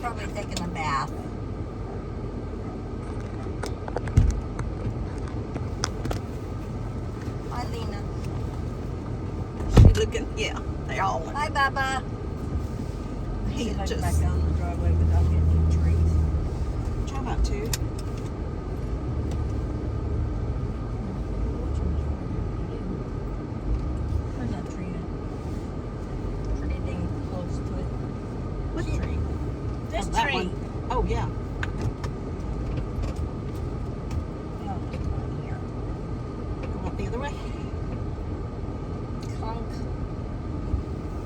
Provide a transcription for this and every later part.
probably taking a bath. Hi, Lena. She looking, yeah, they all look. Hi, Baba. He Head just, back down the driveway without hitting trees. try not to. Where's that tree at? Anything close to it? What tree? This Oh, that tree. one. Oh, yeah. No, it's not here. Go up the other way. Conk.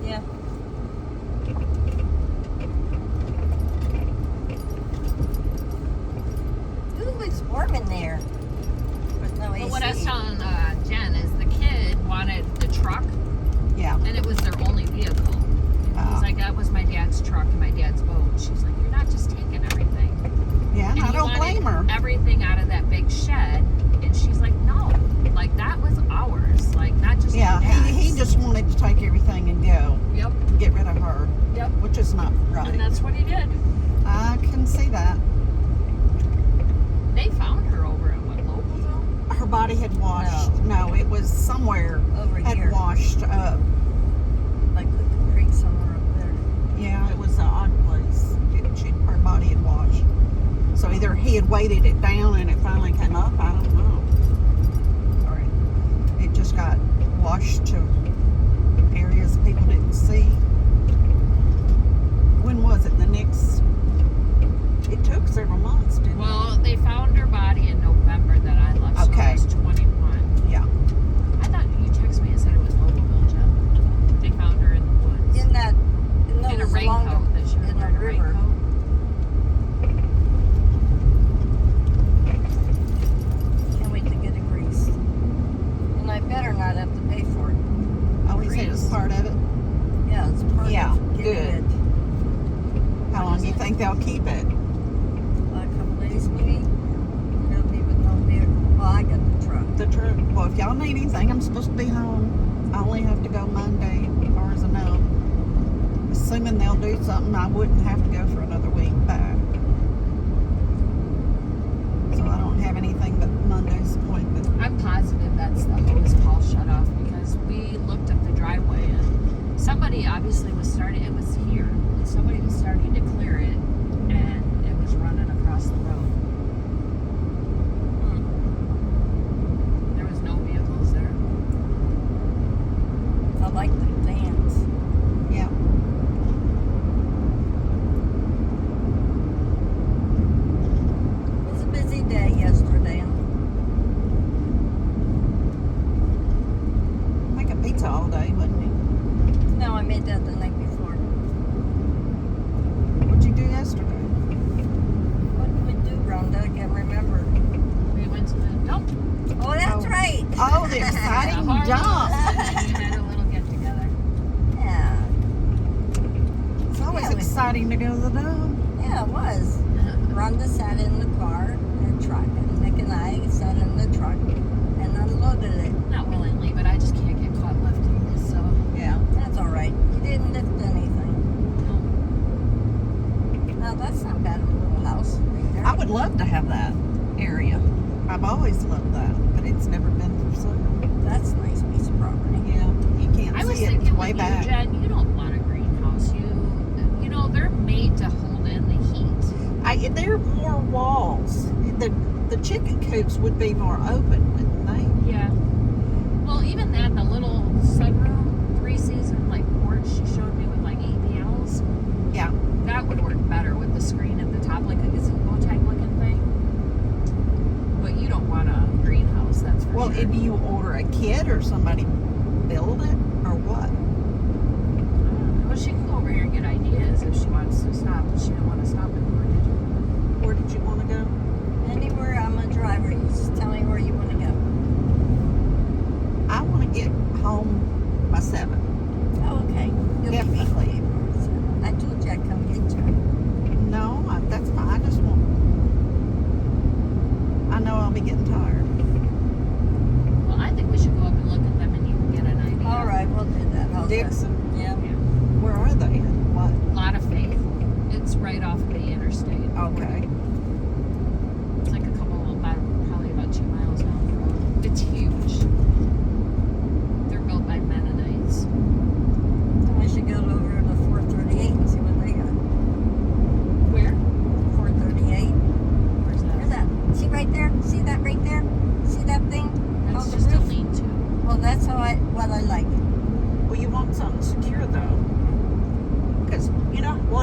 Yeah. Ooh, it's warm in there. With no AC. But what I was telling Jen is the kid wanted the truck, Yeah. and it was their only vehicle. And he's like, that was my dad's truck and my dad's boat. She's like, you're not just taking everything. Yeah, And I he don't wanted blame her. everything out of that big shed. And she's like, no, like that was ours. Like, not just Yeah, my dad's. he just wanted to take everything and go. Yep, Get rid of her, yep. which is not And right. that's what he did. I can see that. They found her over at what, Localville? Her body had washed. No, it was somewhere Over had here. washed up. Like we could creek somewhere up there. Yeah, it was an odd place. Her body had washed. So either he had weighted it down and it finally came up. I don't know. Or it just got washed to areas people didn't see. When was it? The next? It took several months, didn't Well, they found her body in November that I left. So Okay. I was 21. it? Yeah. I thought you texted me and said it was Localville, Jen. They found her in the woods. In that, in In a those raincoat along that she was in the wearing a river. raincoat. Can't wait to get it greased. And I better not have to pay for it. Oh, he said it was Grease. part of it. Yeah, it's part Yeah, of getting good. it. How long do you think they'll keep it? A couple days maybe. It'll be with no vehicle. Well, I got the truck. The truck. Well, if y'all need anything, I'm supposed to be home. I only have to go Monday, as far as I know. Assuming they'll do something, I wouldn't have to go for another week back. So I don't have anything but Monday's appointment. I'm positive that's the hose call shut off because we looked up the driveway and somebody obviously was starting, it was here, and somebody was starting to clear it and it was running across the road. There was no vehicles there. I like the vans. Yeah. It was a busy day yesterday. Making pizza all day, wasn't he? No, I made that the night before. What'd you do yesterday? What did we do, Rhonda? I can't remember. We went to the dump. Oh, that's Oh. right. Oh, the exciting Harlem, jump. and then we had a little get together. Yeah. It's always Yeah, we- exciting to go to the dump. Yeah, it was. Rhonda sat in the car, in the truck, and Nick and I sat in the truck and unloaded it. Not willingly, but I just can't get caught lifting this, so Yeah. That's all right. You didn't lift anything. no. No, that's not bad of a little house. I would love to have that area. I've always loved that, but it's never been for sale. That's a nice piece of property. Yeah, you can't I was see it. It's thinking way with back. you, Jen, you don't want a greenhouse. You know, they're made to hold in the heat. There are more walls. The chicken coops would be more open, wouldn't they? Yeah. Well, even that, the little sunroom, 3-season, like porch she showed me with like APLs, Yeah. that would work better with the screen at the top, like a gazebo type looking thing. But you don't want a greenhouse, that's for Well, sure. if you order a kit or somebody build it or what? Well, she can go over here and get ideas if she wants to stop. She didn't want to stop anymore, did you? Where did you want to go? Anywhere I'm a driver, you just tell me where you want to go. I want to get home by 7. Oh, okay. You'll be Definitely. I told you I'd come get you. No, that's fine. I just want. I know I'll be getting tired. Well, I think we should go up and look at them and you can get an idea. All right, we'll do that. How's that? Dickson. Yeah. Where are they? What? A lot of faith. It's right off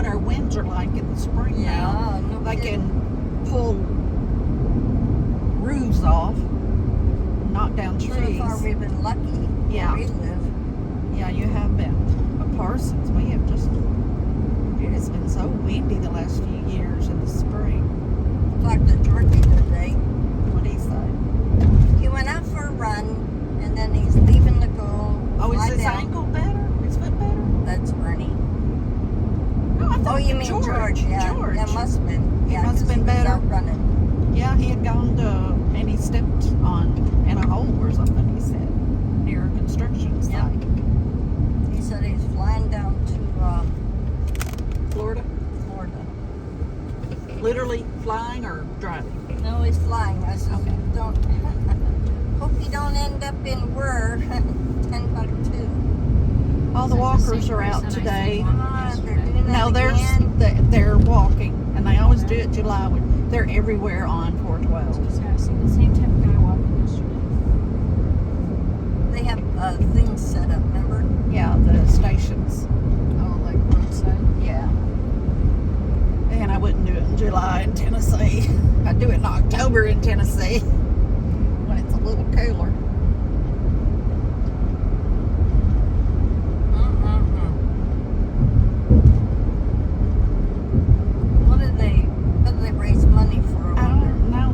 what our winds are like in the spring now. Yeah, no They kidding. can pull roofs off, knock down So trees. far we've been lucky Yeah. where we live. Yeah, you have been. But Parsons, we have just, it has been so windy the last few years in the spring. Talked to Georgie today. What did he say? He went out for a run, and then he's leaving to go Oh, is fly his down. ankle better? His foot better? That's Ernie. No, I Oh, thought you mean George? Yeah, George. that must have been. He Yeah, must have 'cause been he was better. out running. Yeah, he had gone to, and he stepped on in a hole or something, he said, near a construction site. Yep. He said he's flying down to Florida? Florida. Literally flying or driving? No, he's flying. I said, Okay. don't. Hope you don't end up in Were 10:02. All the Is that the walkers same are out person I today. seen walking They're doing that No, again. they're walking, and they always do it July. They're everywhere on 412. I seen the same type of guy walking yesterday. They have things set up, remember? Yeah, the stations. Oh, like roadside. Yeah. And I wouldn't do it in July in Tennessee. I'd do it in October in Tennessee when it's a little cooler. What do they raise money for over I don't know.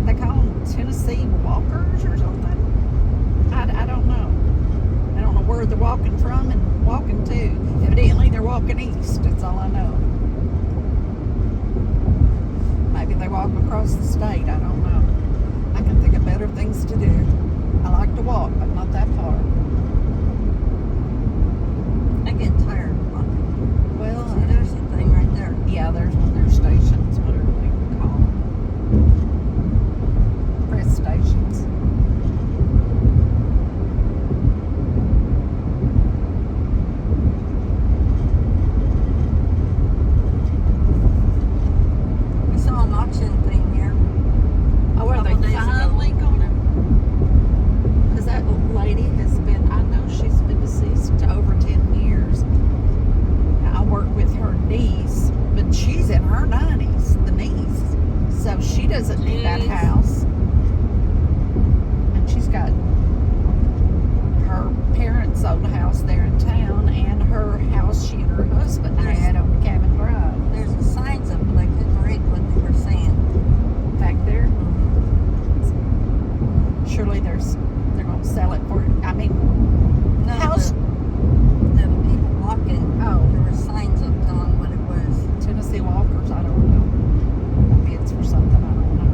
They call them Tennessee walkers or something. I don't know. I don't know where they're walking from and walking to. Evidently, they're walking east. That's all I know. Maybe they walk across the state. I don't know. I can think of better things to do. I like to walk, but not that far. there? I get tired of walking. Well, See, there's the thing right there. yeah, there's one of their stations, whatever we call them. Press stations. We saw an auction thing here. Oh, are they Couple days ago. finally gonna? Because that lady has been, I know she's been deceased over 10 years. I work with her niece, but she's in her 90s, the niece. So she doesn't need that Jeez. house. And she's got her parents' old house there in town and her house she and her husband had on Cabin Drive. There's the signs up, but I couldn't read what they were saying. Back there. Surely they're going to sell it for, I mean, No, house. the people walking, Oh. there were signs up telling what it was. Tennessee walkers, I don't know. Maybe it's for something, I don't know.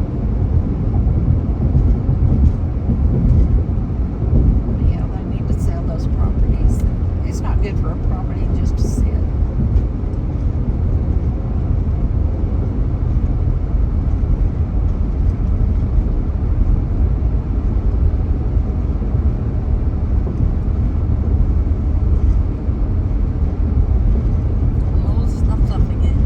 But yeah, they need to sell those properties. It's not good for a property just to sit. All the stuff's up again.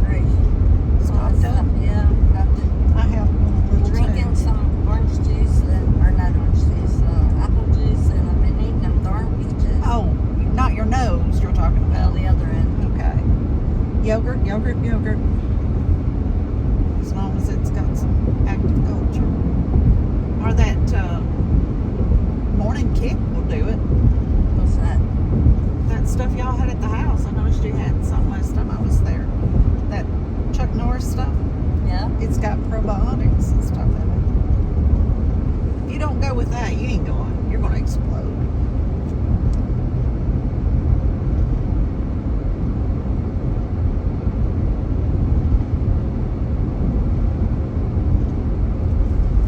Great. Stopped Stuff, up? yeah. Got to I have one little drinking some orange juice, or not orange juice, apple juice, and I've been eating them darn peaches. Oh, not your nose you're talking Well, about. the other end. Okay. Yogurt. As long as it's got some active culture. Or that morning kick will do it. What's that? That stuff y'all had at the house. I noticed you had some last time I was there. That Chuck Norris stuff. Yeah? It's got probiotics and stuff in it. If you don't go with that, you ain't going. You're going to explode.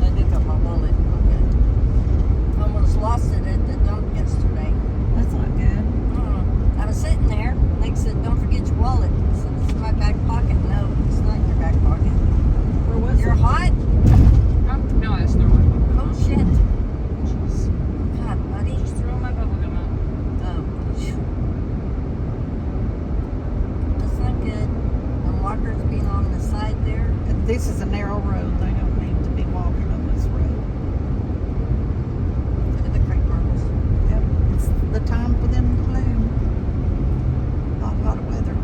I did got my wallet. Okay. Almost lost it at the dump yesterday. That's not good. I was sitting there, and they said, don't forget your wallet. I said, it's in my back pocket. No, it's not in your back pocket. Where was You're it? hot? No, I just threw my bubble Oh, gum. shit. Jeez. God, buddy. Just threw my bubble gum out. Oh, phew. That's not good. And walkers being on the side there. This is a narrow road. They don't need to be walking on this road. Look at the crepe myrtles. Yep. It's the time for them to bloom. Hot weather.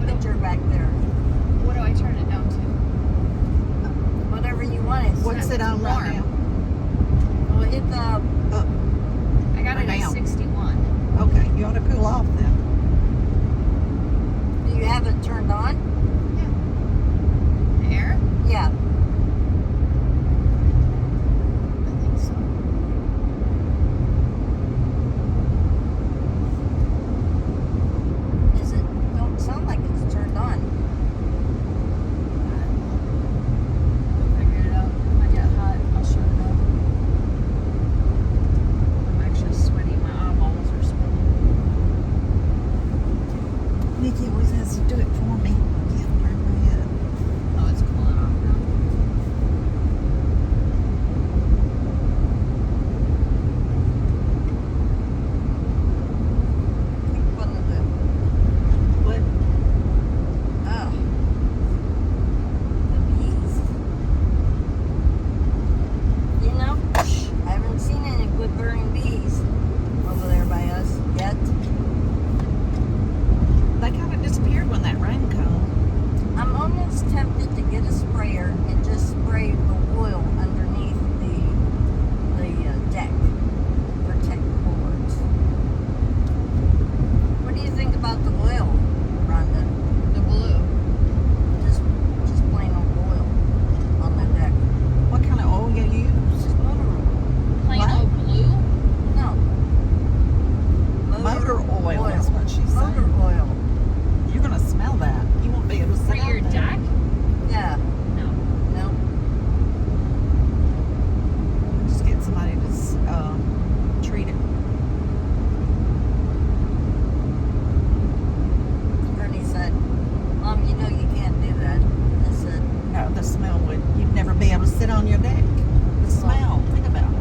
temperature back there? What do I turn it down to? Whatever you want. It's What's it on right now? Well, hit the. Up. I got it at Down. 61. Okay, you ought to cool off then. Do you have it turned on? The air? Yeah. I think so. Is it? Don't sound like it's turned on. We'll figure it out. If I get hot, I'll shut it off. I'm actually sweaty. My eyeballs are sweating. Nikki always has to do it for me. I can't turn my head up. Oh, it's cooling off now. Pick one of them. What? Oh. The bees. You know, I haven't seen any wood-burning bees over there by us yet. They kind of disappeared when that rain come. I'm almost tempted to get a sprayer and just spray the oil underneath the deck. Protect the boards. What do you think about the oil, Rhonda? The blue. Just plain old oil on the deck. What kind of oil you use? Just motor oil. Plain What? old blue? No. Motor oil is what she said. Motor oil. You're gonna smell that. You won't be able to For sit your out there. deck? Yeah. No. No. Just get somebody to treat it. Bernie said, Mom, you know you can't do that. I said, No, the smell would. You'd never be able to sit on your deck. The smell. Think about it.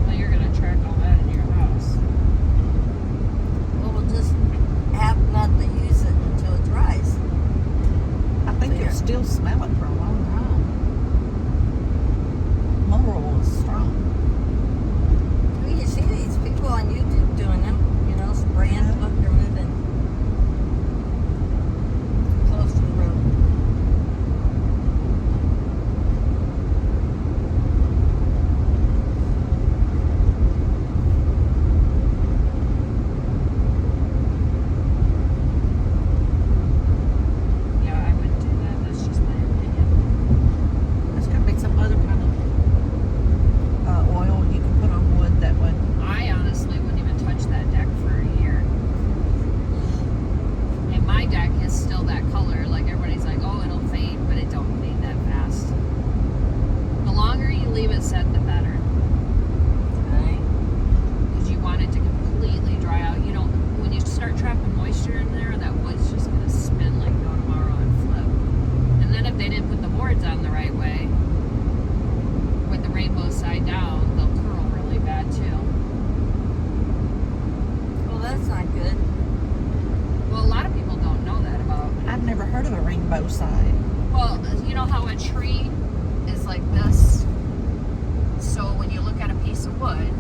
Well, you're going to track all that in your house. well, we'll just have not to use it until it dries. I think There. you'll still smell it for a long time. Motor oil is strong. Well, you see these people on YouTube doing them, you know, spraying. Yeah. Look, they're moving close to the road. Yeah, I wouldn't do that. That's just my opinion. There's gonna be some other kind of oil you can put on wood that would. I honestly wouldn't even touch that deck for a year. And my deck is still that color. Like everybody's like, oh, it'll fade, but it don't fade that fast. The longer you leave it set, the better. Right? Because you want it to completely dry out. You don't, when you start trapping moisture in there, that wood's just going to spin like no tomorrow and flip. And then if they didn't put the boards on the right way, with the rainbow side down, they'll curl really bad too. Well, that's not good. Well, a lot of people don't know that about. I've never heard of a rainbow side. Well, you know how a tree is like this? So when you look at a piece of wood,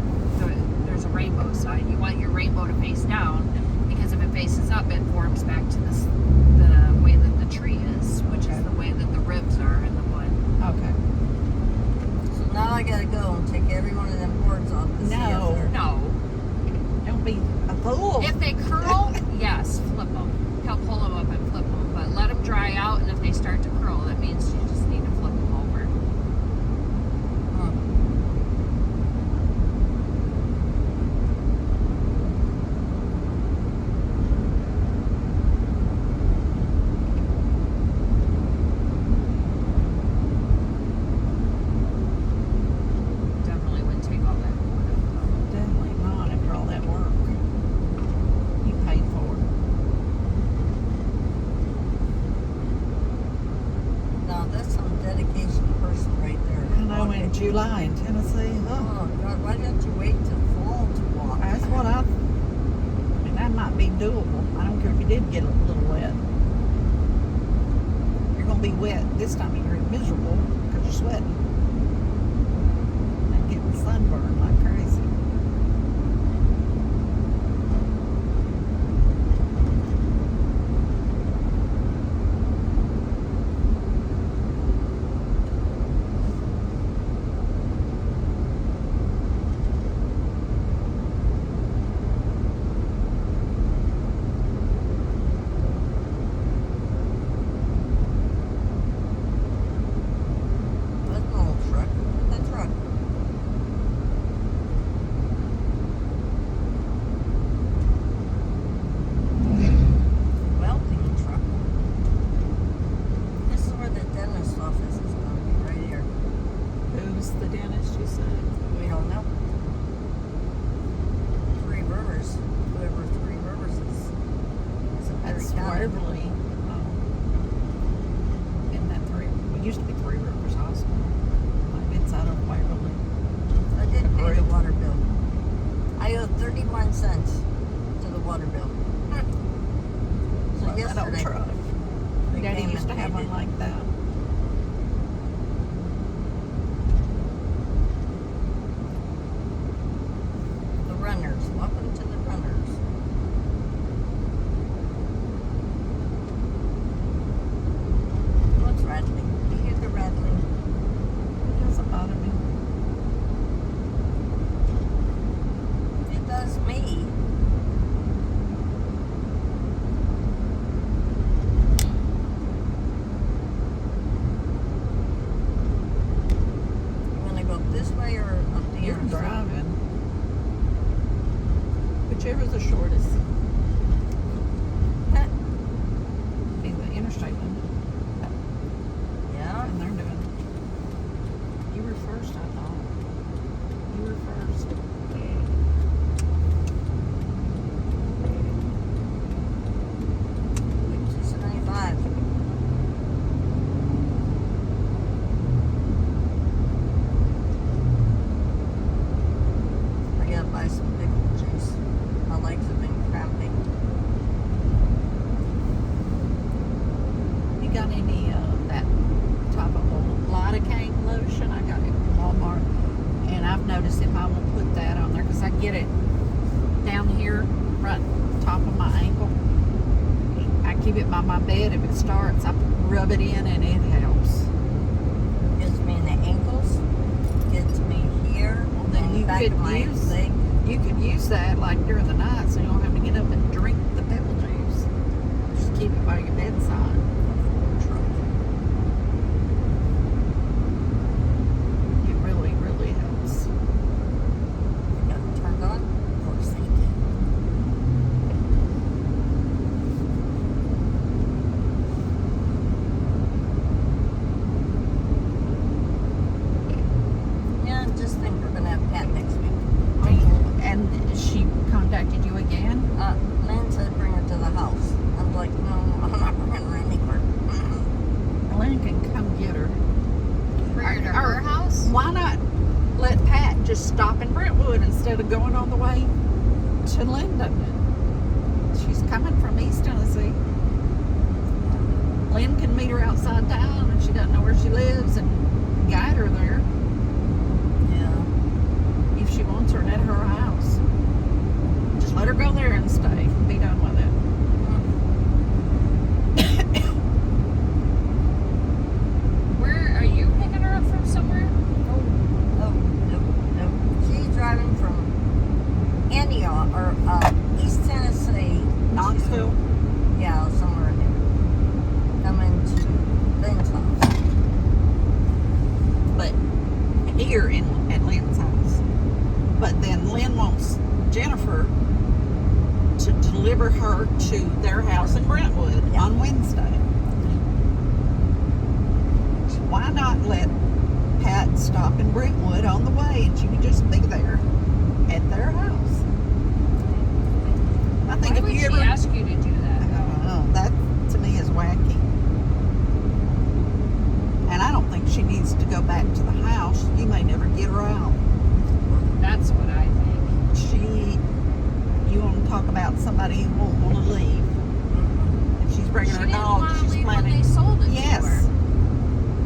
there's a rainbow side. You want your rainbow to face down because if it faces up, it forms back to the way that the tree is, which is the way that the ribs are in the wood. Okay. So now I gotta go and take every one of them boards off to see No. if they're... No. Don't be a fool. If they curl, yes, flip them. He'll pull them up and flip them. But let them dry out, and if they start to curl, that means you just need to flip them over. Huh. Definitely wouldn't take all that wood up, though. Definitely not after all that work you paid for. Now that's some dedication person right there. I know in July in Tennessee. Oh, Oh God, why don't you wait till fall to walk? that's what I mean, that might be doable. I don't care if you did get a little wet. You're gonna be wet this time of year, miserable because you're sweating and getting sunburned like crazy. Waverly. In that it used to be Three Rivers Hospital. Like inside of Waverly. I did pay the water bill. I owe 31 cents to the water bill. So Love that old yesterday, truck. they Daddy came used to and have paid one it. like that. The runners. Welcome to the runners. What's rattling? You hear the rattling? It doesn't bother me. It does me. You want to go up this way or up the You're interstate? driving. Whichever's the shortest. Be the interstate one. Yeah. And they're doing. You were first, I thought. You were first. Which is 95. I gotta buy some pickle juice. My legs have been cramping. You got any that topical lidocaine lotion? I got it from Walmart, and I've noticed if I will put that on there because I get it down here, right top of my ankle. I keep it by my bed. If it starts, I rub it in, and it helps. Gets me in the ankles. Gets me here. Well, then on the you back could of my use- leg. You could use that like during the night, so you don't have to get up and drink the pebble juice. Just keep it by your bedside. It really, really helps. Got it turned on. Of course they did. Yeah, just think we're gonna have Pat next week. And she contacted you again? Lynn said bring her to the house. I'm like, no, I'm not bringing her anywhere. Lynn can come get her. Bring her to her house? Why not let Pat just stop in Brentwood instead of going on the way to Linden? She's coming from East Tennessee. Lynn can meet her outside town, and she doesn't know where she lives, and guide her there Yeah. if she wants her at her house. Just let her go there and stay and be done with it. Where are you picking her up from somewhere? Oh, no. She's driving from Antioch or East Tennessee. Knoxville. Yeah, somewhere in there. Coming to Lynn's house. But here at Lynn's house. But then Lynn wants Jennifer to deliver her to their house in Brentwood Yeah. on Wednesday. So why not let Pat stop in Brentwood on the way, and she could just be there at their house? I think Why if would you she ever, ask you to do that? I don't know, that to me is wacky. And I don't think she needs to go back to the house. You may never get her out. That's what I think. You want to talk about somebody who won't want to leave. If she's bringing She her didn't dog, want to she's leave when planning. they sold it to Yes, her.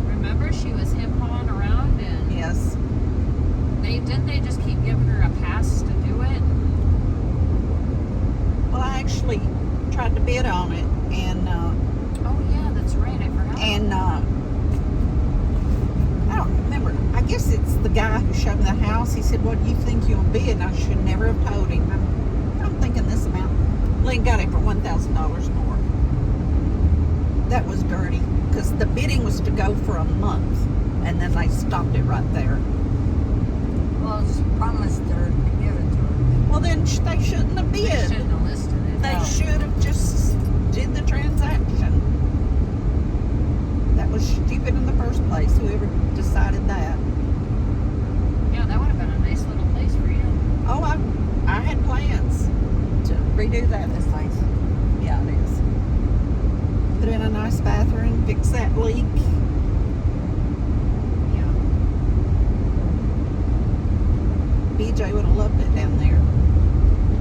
Remember, she was him-hawing around, and yes. they just keep giving her a pass to do it. Well, I actually tried to bid on it, and Oh yeah, that's right. I forgot. I don't remember. I guess it's the guy who showed me the house. He said, "What do you think you'll bid?" And I should never have told him. I'm thinking this amount. Lynn got it for $1,000 more. That was dirty because the bidding was to go for a month, and then they stopped it right there. Well, she promised her to give it to her. Well, then they shouldn't have They bid. shouldn't have listed it. They No. should have just did the transaction. That was stupid in the first place. Whoever decided that. Yeah, that would have been a nice little place for you. Oh, I had plans to redo that. That's nice. Yeah, it is. nice bathroom, fix that leak. Yeah. BJ would have loved it down there.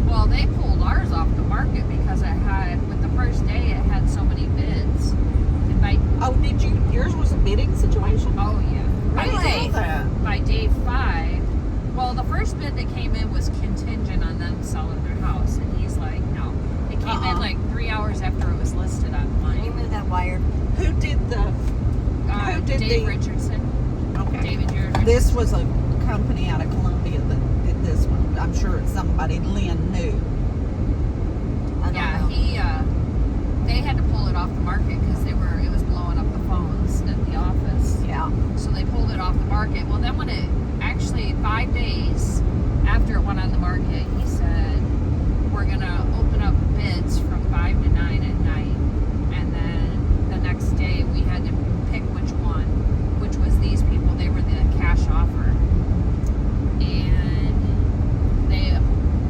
Well, they pulled ours off the market because it had, with the first day, it had so many bids. And by, Oh, did you? Yours was a bidding situation? oh yeah. I didn't know that. By day 5, well, the first bid that came in was contingent on them selling their house. And he's like, no. It came in like 3 hours after it was listed Can you online. move that wire? Who did the? Who did Dave the? Richardson. Okay. David Jared This Richardson. was a company out of Columbia that did this one. I'm sure it's somebody Lynn knew. I don't Yeah, know. they had to pull it off the market because it was blowing up the phones at the office. Yeah. So they pulled it off the market. Well, then when it actually 5 days after it went on the market, he said, we're going to open up bids from 5 to 9 at night. And then the next day we had to pick which one, which was these people. They were the cash offer. And they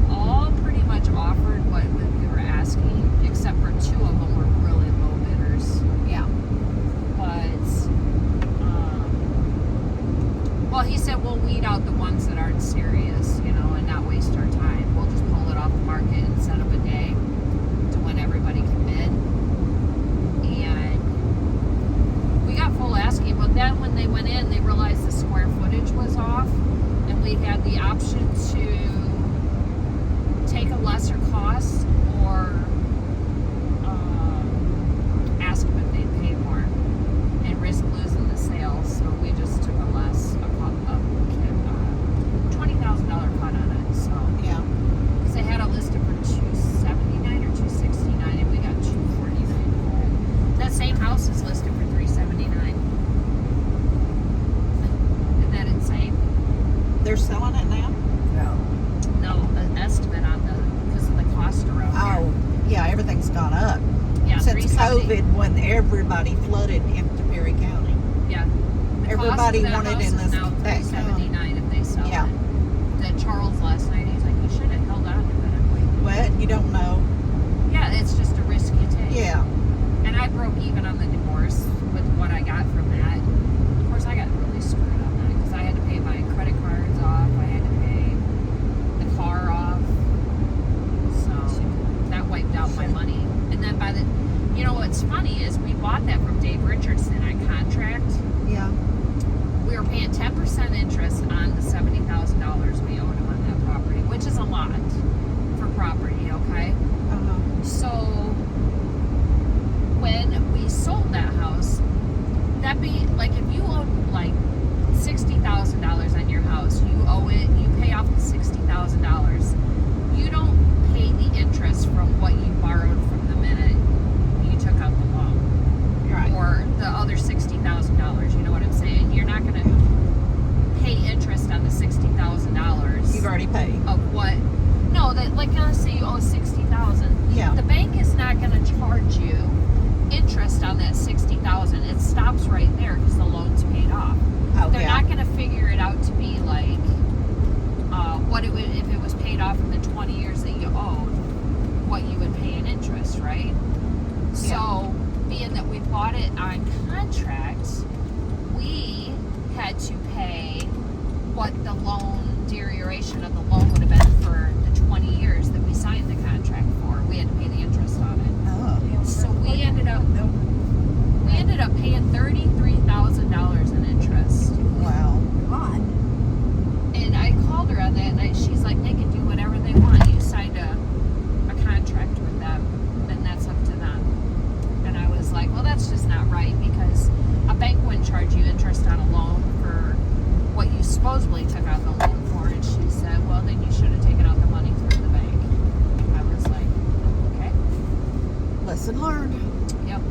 all pretty much offered what we were asking, except for 2 of them were really low bidders. Yeah. But, well, he said we'll weed out the ones that aren't serious, you know, and not waste our time. We'll just pull it off the market and set up a day to when everybody can bid. And we got full asking, but then when they went in, they realized the square footage was off, and we had the option to take a lesser cost or ask them if they'd pay more and risk losing the sale. So we just took a $20,000 cut on it. So Yeah. because they had it listed for $279 or $269, and we got $249. That same house is listed for $379. Isn't that insane? They're selling it now? No. No, an estimate on because of the cost around Oh, yeah, everything's gone up. here. Yeah, Since 370. COVID, when everybody flooded into Perry County. Yeah. The Everybody cost of that wanted house in is this now that county. $379 if they sell Yeah. it. That Charles last night, he's like, you should have held on to it. Well, you don't know. Yeah, it's just a risk you take. Yeah. And I broke even on the divorce with what I got from that. Of course, I got really screwed on that because I had to pay my credit cards off. I had to pay the car off. So that wiped out my money. And then you know what's funny is we bought that from Dave Richardson on contract. Yeah. We were paying 10% interest on the $70,000 we owed him on that property, which is a lot for property, okay? Uh-huh. So when we sold that house, that'd be like if you owe like $60,000 on your house, you owe it, you pay off the $60,000. You don't pay the interest from what you borrowed from the minute you took out the loan. Right. Or the other $60,000. You know what I'm saying? You're not going to pay interest on the $60,000 You've already paid. of what. No, that like let's say you owe $60,000. Yeah. The bank is not going to charge you interest on that $60,000. It stops right there because the loan's paid off. Oh, They're yeah. not going to figure it out to be like what it would if it was paid off in the 20 years that you owed, what you would pay in interest, right? So, being that we bought it on contract, we had to pay what the loan duration of the loan would have been for the 20 years that we signed the contract for. We had to pay the interest on it. Oh. So we ended up paying $33,000 in interest. Wow. God. And I called her on that night. She's like, they can do whatever they want. You signed a contract with them, then that's up to them. And I was like, well, that's just not right because a bank wouldn't charge you interest on a loan for what you supposedly took out the loan for. And she said, well, then you should have taken out the money through the bank. I was like, okay. Lesson learned. Yep.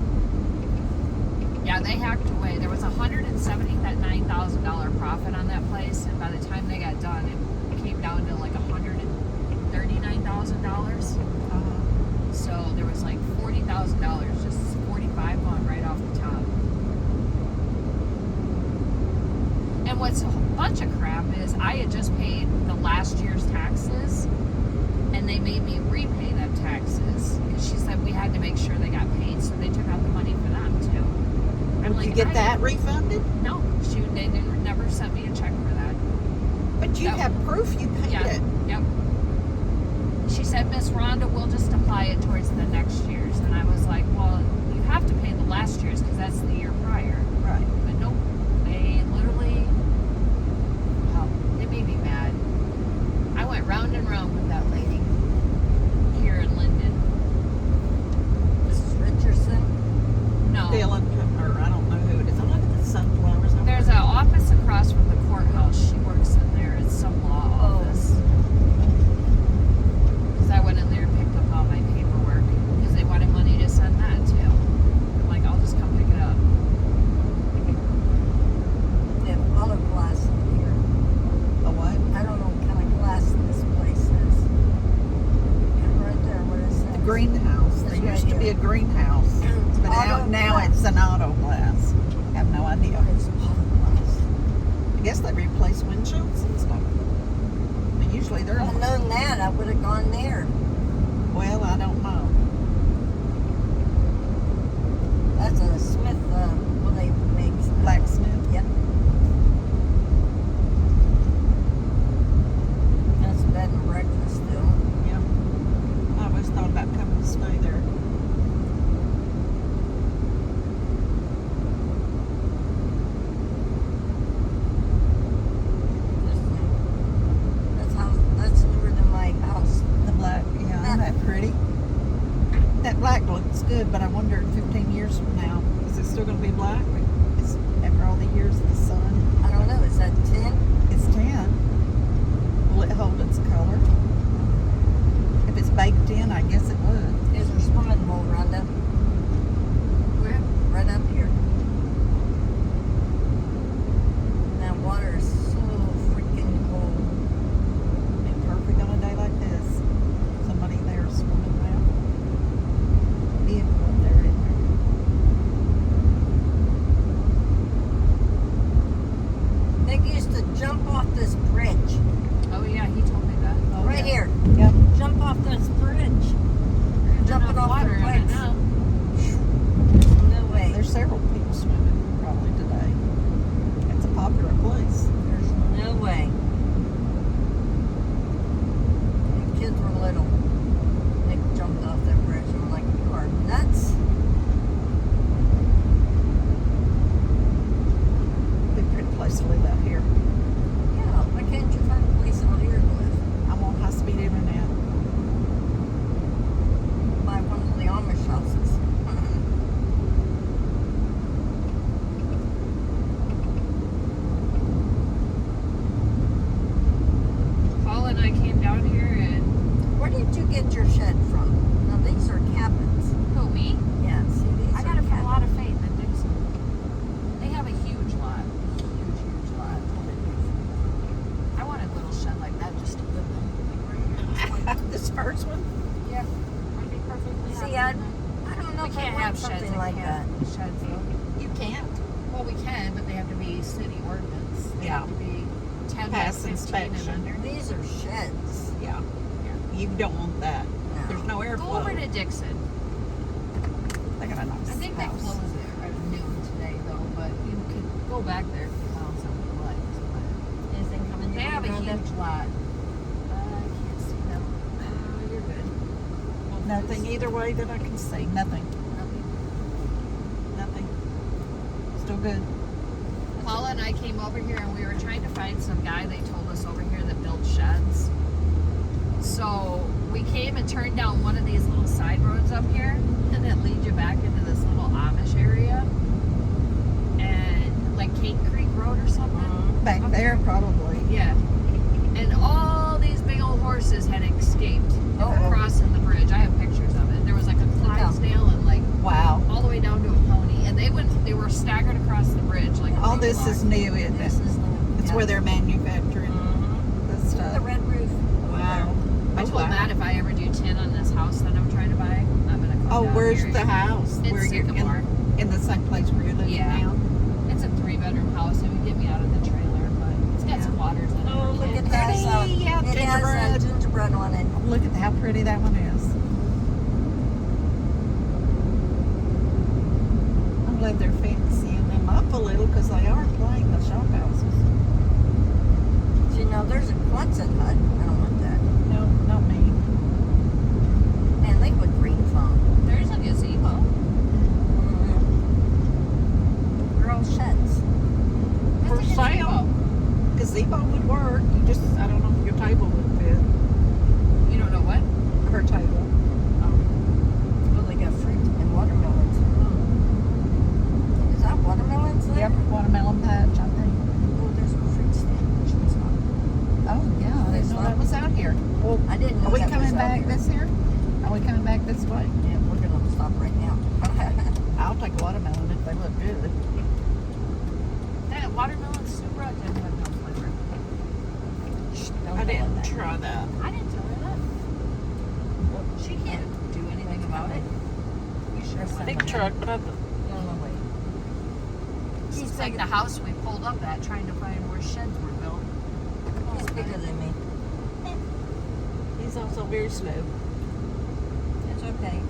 Yeah, they hacked away. There was $179,000 profit on that place, and by the time they got done, it came down to like $139,000. So there was like $40,000, just 45 on right off the top. And what's a bunch of crap is I had just paid the last year's taxes, and they made me repay them taxes. She said we had to make sure they got paid, so they took out the money for them. get that refunded? No, they never sent me a check for that. But you have proof you paid Yeah. it. Yep. She said, Miss Rhonda, we'll just apply it towards the next year's. And I was like, well, you have to pay the last year's because that's the year prior. Right. But nope, they literally, oh, it made me mad. I went round and round with that lady here in Linden. Mrs. Richardson. No. Dylan, or I don't know who it is. I look at the sunflowers. There's an office across from the courthouse. She works in there. It's some law office. Because I went in there and picked up all my paperwork because they wanted money to send that too. I'm like, I'll just come pick it up. They have olive glass in here. A what? I don't know what kind of glass this place is. And right there, what is that? The greenhouse. It's There right used to be a here. greenhouse. But Auto now glass. it's an auto glass. Have no idea. What is olive glass? I guess they replace windshields and stuff. But usually they're If I'd known that, I would have gone there. well, I don't know. That's a Smith, well, they make Blacksmith. Yep. That's a bed and breakfast still. Yeah. I always thought about coming to stay there. That's newer than my house. The black, yeah, isn't that pretty? That black looks good, but I wonder in 15 years from now, is it still going to be black? It's, after all the years of the sun. I don't know, is that 10? It's tan. Will it hold its color? If it's baked in, I guess it would. Is there swimming hole, Rhonda? Where? Right up here. That water is so freaking cold. Be perfect on a day like this. Somebody there swimming around. Vehicle up there in there. Nick used to jump off this bridge. Oh yeah, he told me that. Oh, Right yeah. here. Yep. Jump off this bridge. Jumping off water the in it place. now. No way. There's several people swimming probably today. It's a popular place. There's no way. The kids were little. Nick jumped off that bridge. I'm like, you are nuts. Be a pretty place to live out here. Yeah, why can't you find a place out here to live? I'm on high-speed internet. Buy one of the Amish houses. Paul and I came down here and Where did you get your shed from? Now these are cabins. who, me? Yeah, see these I are got it from a cabins. lot of faith in Dickson. They have a huge lot. Huge lot. I want a little shed like that just to live in. Like right here. This first one? Yeah. I'd be perfectly See, happy with I don't know that. if We I can't want have sheds something in like that. Sheds though. You can't. Well, we can, but they have to be city ordinance. They Yeah. have to be 10 Pass by 15 inspection. and under. These are sheds. Yeah. You don't want that. No. There's no Go airflow. over to Dickson. They got a nice I think they house. closed it at noon today though, but you could go back there if you found something you liked. But Anything coming they your have a way, Rhonda? huge lot. I can't see them. You're good. Well, Nothing there's either way that I can see. Nothing. nothing. Nothing. Still good. Paula and I came over here and we were trying to find some guy they told us over here that built sheds. So we came and turned down one of these little side roads up here and it leads you back into this little Amish area. And like Cape Creek Road or something. Back there, probably. Yeah. And all these big old horses had escaped Oh. crossing the bridge. I have pictures of it. There was like a Clydesdale and like Wow. all the way down to a pony. And they were staggered across the bridge like a All big this block. is new, isn't This it? is the. It's yeah. where they're manufacturing the The stuff. red roof. Wow. I told Matt if I ever do tin on this house that I'm trying to buy, I'm gonna come Oh, down where's here. the house? It's Where you're Sycamore. in the same place where you're living Yeah. now? It's a 3-bedroom house. It would get me out of the trailer, but it's got Yeah. squatters in it. Oh, look at And that. pretty. So Yeah, it has gingerbread. gingerbread on it. Look at how pretty that one is. I'm glad they're fancy and they little because they are playing the shop houses. See, now there's a Quonset hut. I don't want that. No, not me. Man, they would green thumb. There's a gazebo. They're all sheds. For That's a sale. Gazebo would work. You just, I don't know if your table would fit. You don't know what? Her table. Oh, they got fruit and watermelons. Is that watermelons there? Yep, watermelon patch, I think. Oh, there's a fruit stand. Oh, yeah, I didn't know that was out here. Well, I didn't know are we that was coming out back here. this here? Are we coming back this way? Yeah, we're gonna stop right now. I'll take a watermelon if they look good. That watermelon super didn't have no flavor. I didn't try that. I didn't tell her that. Well, she can't do anything about it. You sure That's went Big ahead. truck, but No, wait. It's like the house we pulled up at, trying to find where sheds were built. He's bigger than me. he's also very slow. It's okay.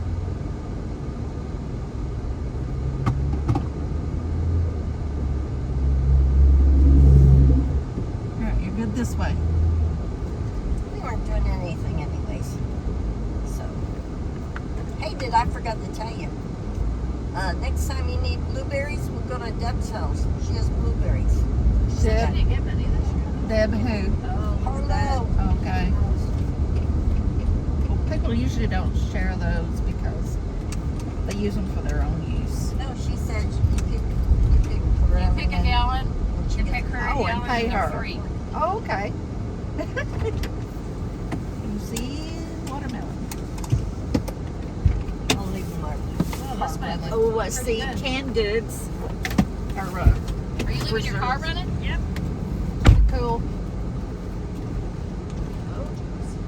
Alright, you're good this way. We weren't doing anything anyways. So, hey, I forgot to tell you. Next time you need blueberries, we'll go to Deb's house. She has blueberries. She didn't get many this year. Deb who? Oh, Hello. Okay. Well, people usually don't share those because they use them for their own use. No, she said you pick for You pick a gallon, and she you gets pick her a Oh, and gallon, pay they're her. free. Oh, okay. You see watermelon. I'll leave them over. Oh, this might look Oh, I pretty see good. canned goods. Are Are you leaving your car reserves. running? Yep. Cool. Oh, jeez.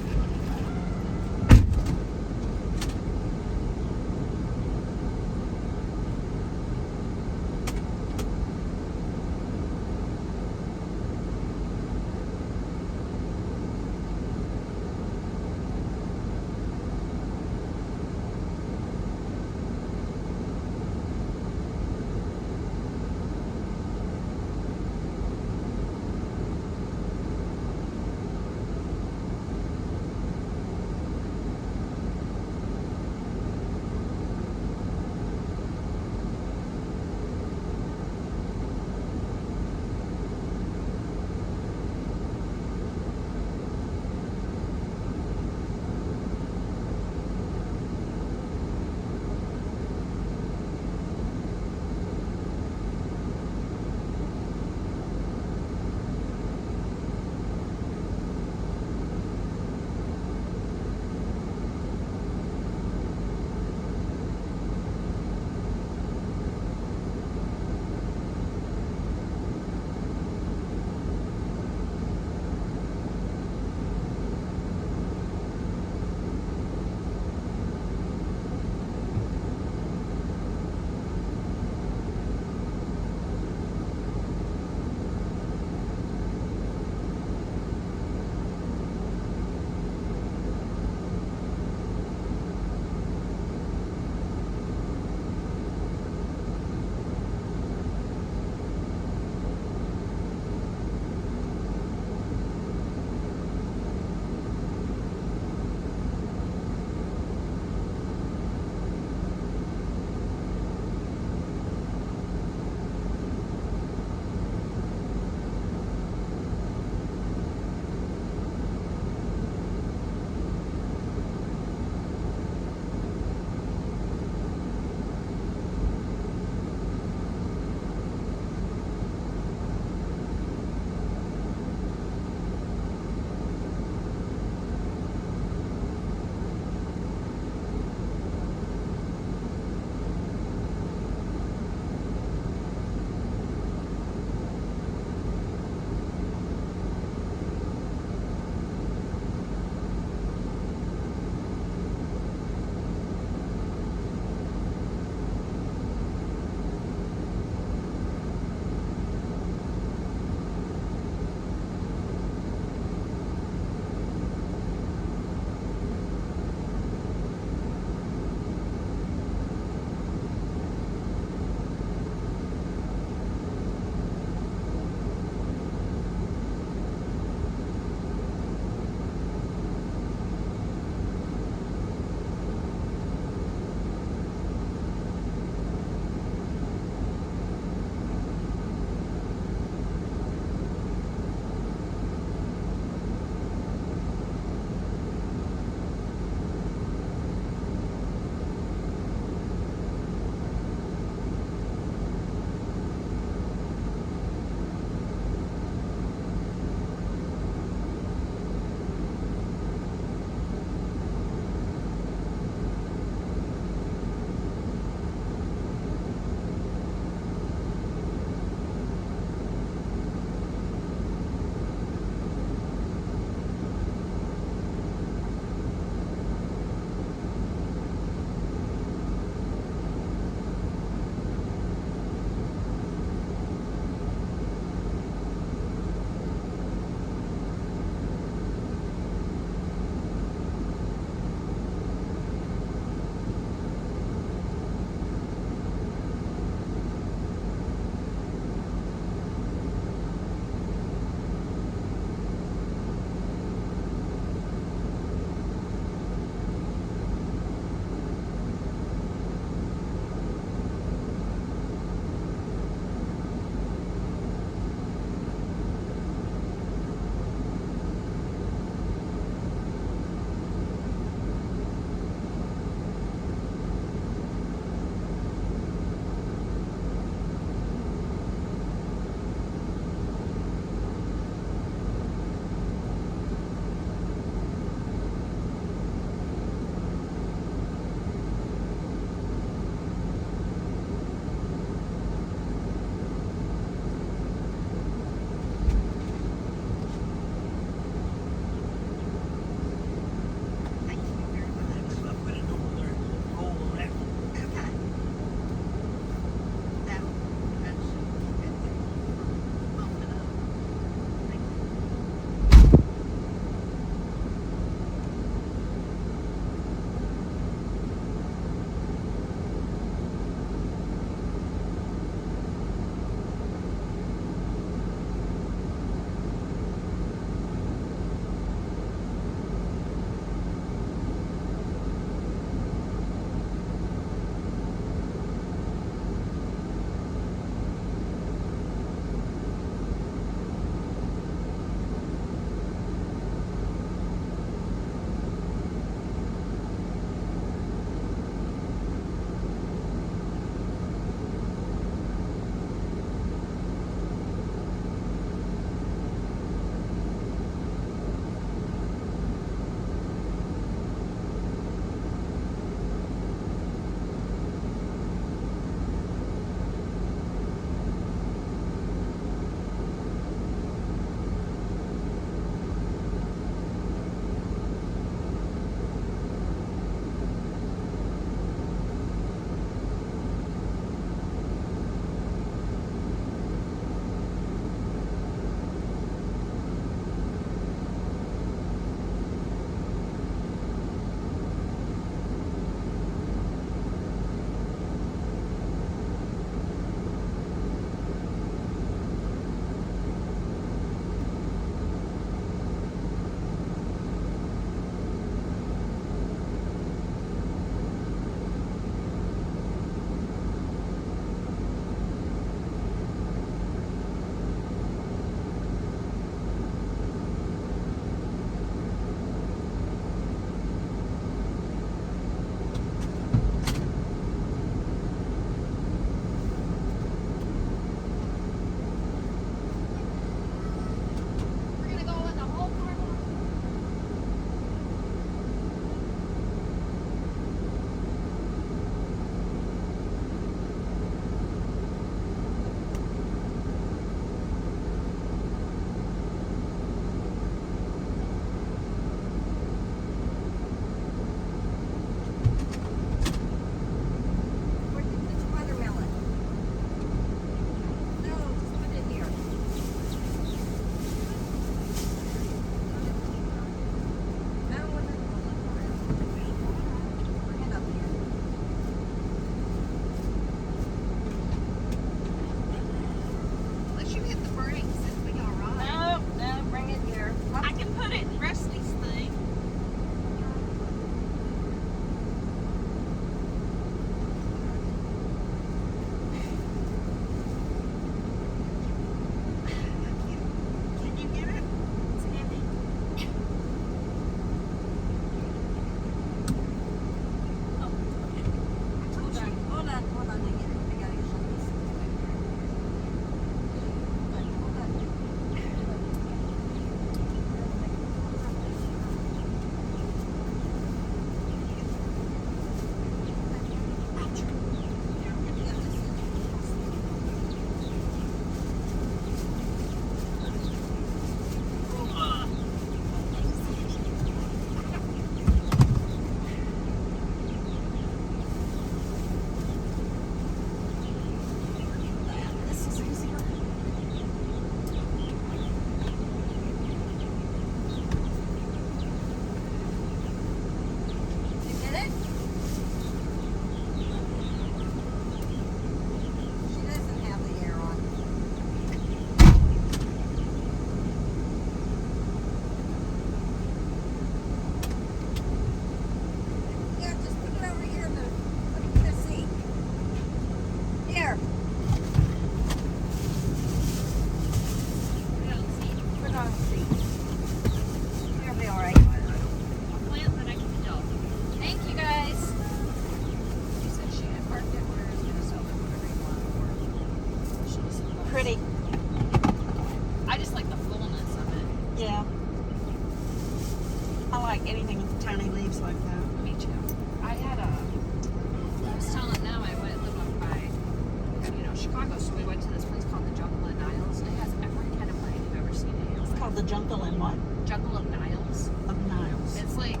the jungle in what? Jungle of Niles. Of Niles. It's like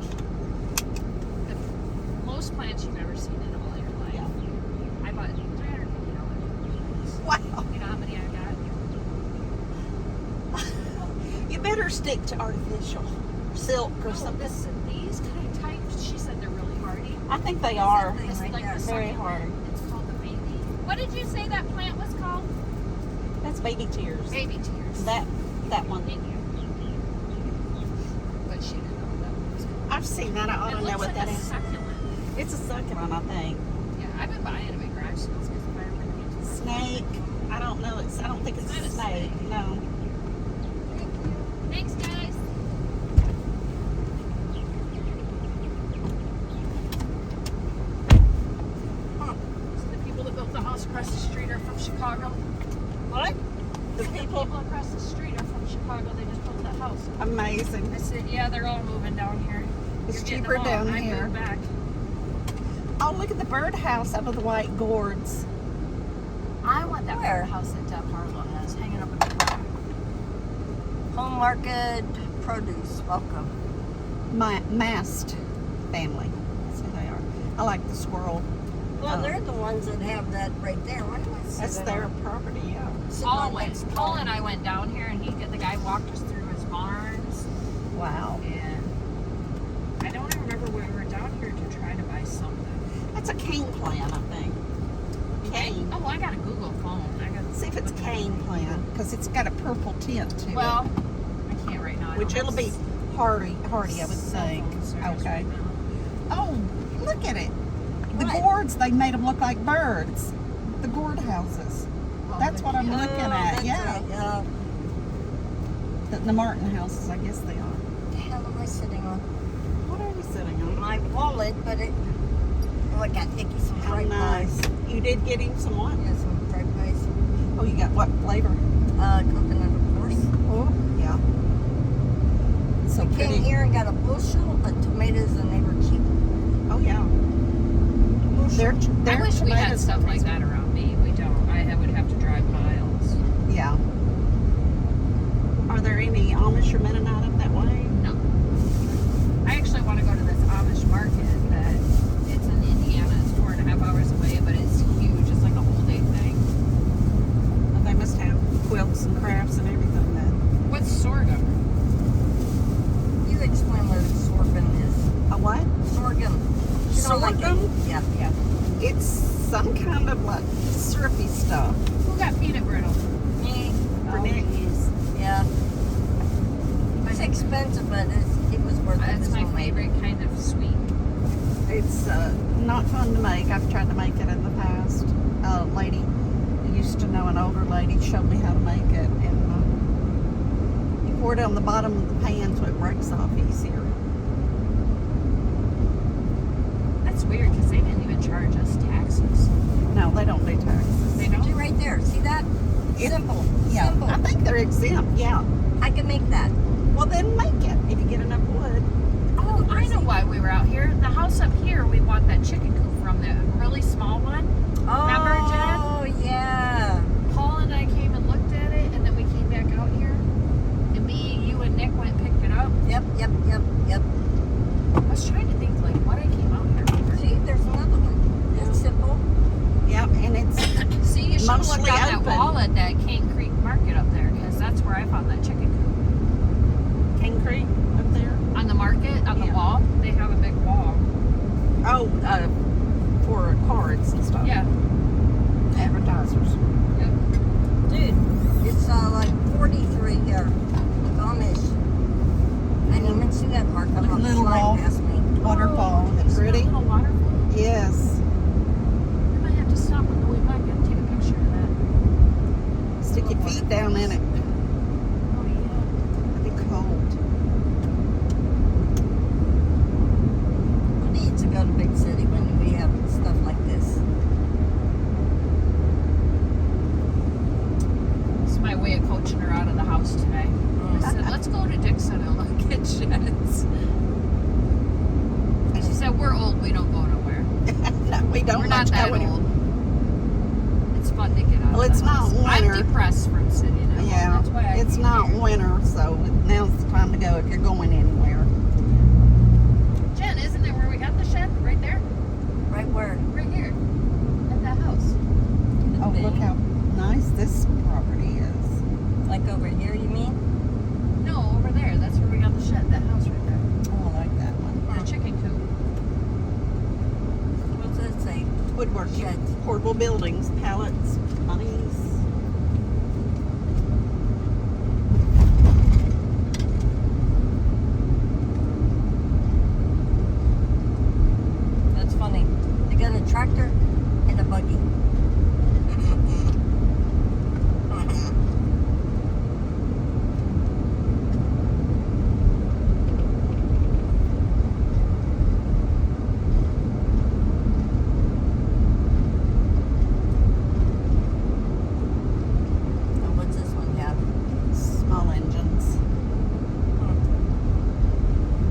the most plants you've ever seen in all your life. Yeah. I bought $350. Wow. You know how many I got? You better stick to artificial silk or Oh, something. these kind of types, she said they're really hardy. I think they are. These It's right like there. the Very succulent. hard. It's called the baby. What did you say that plant was called? That's baby tears. Baby tears. That one. Thank you. But she didn't know that one was called. I've seen that. I ought It to know looks what like that a is. succulent. It's a succulent, I think. Yeah, I've been buying it at my garage sales because if I ever need to. Snake. I don't know. I don't think it's It's not a a snake. snake. No. Thanks, guys. So the people that built the house across the street are from Chicago. What? The The people. people across the street are from Chicago. They just built that house. Amazing. I said, yeah, they're all moving down here. It's You're getting cheaper them all. down I here. moved back. Oh, look at the birdhouse up of the white gourds. I want that Where? house that Deb Harlow has hanging up in the back. Home Market Produce. Welcome. My mast family. That's who they are. I like the squirrel. Well, Oh. they're the ones that have that right there. What am I That's sitting their on? property, yeah. Sitting on next to Paul and I went down here, and the guy walked us through his barns, Wow. and I don't even remember we were down here to try to buy something. That's a cane plant, I think. Cane. Oh, I got a Google phone. I got See if it's cane plant, because it's got a purple tint to Well, I can't right now. I it. Which don't it'll have be hardy, I would cell think. phone service Okay. right now. Oh, look at it. The What? gourds, they made them look like birds. The gourd houses. Oh, That's what I'm Oh, looking at. that's Yeah. right. The Martin houses, I guess they are. What the hell am I sitting on? What are you sitting on? My wallet, but it. Oh, I got Nicky some How fried nice. pies. You did get him some what? Yeah, some fried pies. Oh, you got what flavor? Coconut, of course. Oh, yeah. So We came pretty. here and got a bushel of tomatoes, and they were cheap. Oh, yeah. Their I wish we had tomatoes stuff are like that around me. We don't. I would have to drive miles. Yeah. Are there any Amish or Mennonite up that way? No. I actually want to go to this Amish market that it's in Indiana. It's 4.5 hours away, but it's huge. It's like a whole day thing. Well, they must have quilts and crafts and everything then. What's sorghum? You explain what sorghum is. A what? Sorghum. You don't like it? Sorghum? Yeah, yeah. It's some kind of like syrupy stuff. Who got peanut brittle? Me. For Nick. Yeah. It's expensive, but it was worth it. That's It's my homemade. favorite kind of sweet. It's not fun to make. I've tried to make it in the past. A lady used to know, an older lady showed me how to make it, and you pour it on the bottom of the pan so it breaks off easier. That's weird because they didn't even charge us taxes. No, they don't do taxes. They See don't. right there. See that? It- Simple. Yeah, Simple. I think they're exempt. Yeah. I can make that. Well, then make it if you get enough wood. Oh, I know why we were out here. The house up here, we bought that chicken coop from, the really small one. Remember, Jen? Oh, yeah. Paul and I came and looked at it, and then we came back out here. And me, you, and Nick went and picked it up. Yep. I was trying to think, like, what I came out here for. See, there's another one. It's simple. Yep, and it's See, you should have looked Mostly on that open. wall at that Cane Creek Market up there, because that's where I found that chicken coop. King Creek up there. On the market, on the Yeah. wall, they have a big wall. Oh, for cards and stuff. Yeah. Advertisers. Dude, it's like 43 here. Look, Amish. I didn't even see that mark. I'm Look, not little flying wall. past me. Waterfall. Isn't it There's pretty? a little waterfall. Yes. We might have to stop on the way back and take a picture of that. Stick your feet down in it. Oh, yeah. It'd be cold. Who needs to go to big city when we have stuff like this? It's my way of coaching her out of the house today. I said, let's go to Dickson and look at sheds. And she said, we're old, we don't go nowhere. No, we don't We're not much that go anywhere. old. It's fun to get out. Well, of it's the not house. winter. I'm depressed from sitting at home. Yeah, That's why it's came not here. winter, so now's the time to go if you're going anywhere. Jen, isn't it where we got the shed? Right there? Right where? Right here. At that house. Oh, look how nice this property is. Like over here, you mean? No, over there. That's where we got the shed. That house right there. Oh, I like that one. The chicken coop. What's that say? Woodworking, Sheds. portable buildings, pallets, bunnies. That's funny. They got a tractor and a buggy. And what's this one have? Small engines.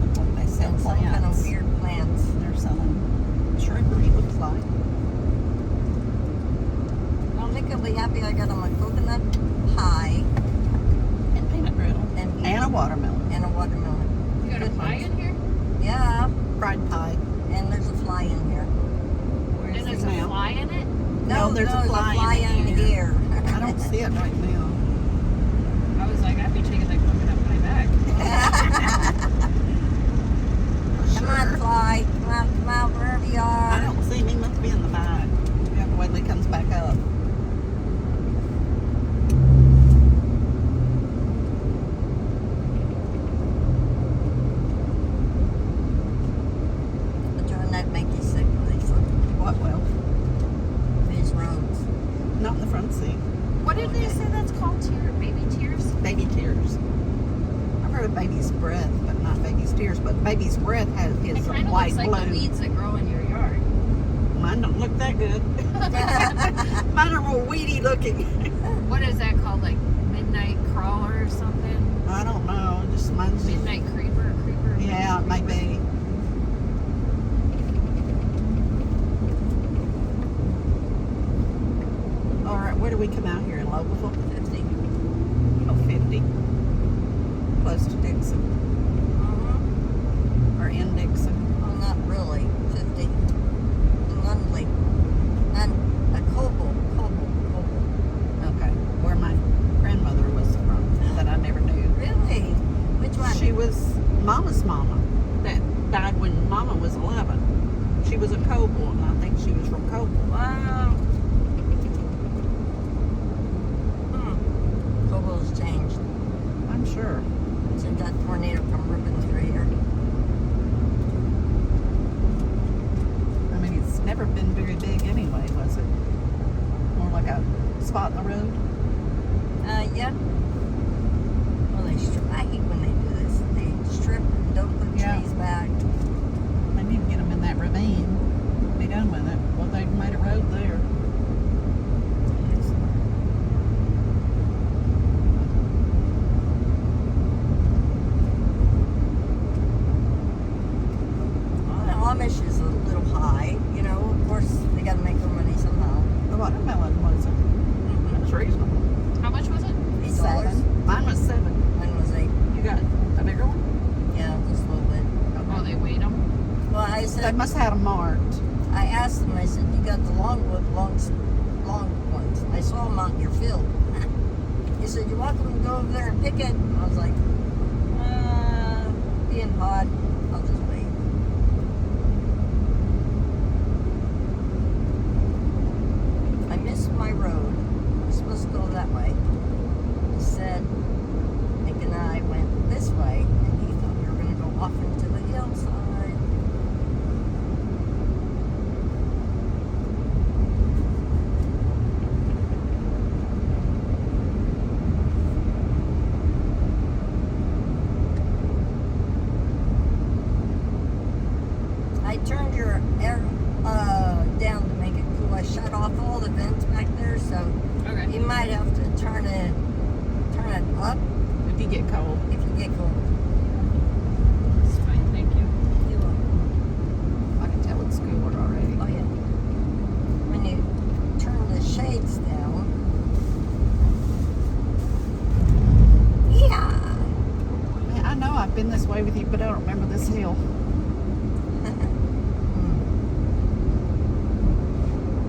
Look like they sell And some kind of plants. weird plants. They're selling shrubbery, looks like. Well, Nick will be happy I got him a coconut pie And peanut brittle. and And a watermelon. and a watermelon. You got a Good pie ones. in here? Yeah, Fried pie. and there's a fly in here. And there's it a now? fly in it? No, there's a fly in in here. I don't see it right now. I was like, I'd be taking that coconut pie back. Come on, fly. Come out, wherever you I are. don't see him. He must be in the bag. We have to wait till he comes back up. But trying not to make you sick, Lisa. What will? These roads. Not in the front seat. What did they say that's called? Baby tears? Baby tears. I've heard of baby's breath, but not baby's tears. But baby's breath It is kind of white looks like the blue. weeds that grow in your yard. Mine don't look that good. Mine are more weedy looking. What is that called? Like midnight crawler or something? I don't know. Just mine's just, Midnight creeper? yeah, it might be. All right, where do we come out here in Lobeville? 50. Oh, 50. Close to Dickson. Or in Dickson. Well, not really. 50. Nunley. A Coble. Okay. Where my grandmother was from that I never knew. Really? Which one? She was Mama's mama that died when Mama was 11. She was a Coble, and I think she was from Coble. Wow. Coble's changed I'm sure. since that tornado come ripping through here. I mean, it's never been very big anyway, was it? More like a spot in the road. Yeah. Well, I hate when they do this. They strip and don't put Yeah. trees back. They need to get them in that ravine. Be done with it. Well, they've made a road there. The Amish is a little high, you know. Of course, they got to make their money somehow. The watermelon wasn't. It was reasonable. How much was it? $8. Mine was 7. Mine was 8. You got a bigger one? Yeah, just a little bit. Oh, they weighed them? Well, I They said, must have had them marked. I asked them. I said, "You got the long ones?" I saw them out in your field. He said, "You're welcome to go over there and pick it." I was like, being hot, I'll just wait. I missed my road. I was supposed to go that way. He said, Nick and I went this way, and he thought we were going to go off into the hillside. I turned your air down to make it cool. I shut off all the vents back there, so Okay. you might have to turn it up If you get cold. if you get cold. It's fine, thank you. You will. I can tell it's cooler already. Oh yeah. When you turn the shades down. street, but I don't remember this hill.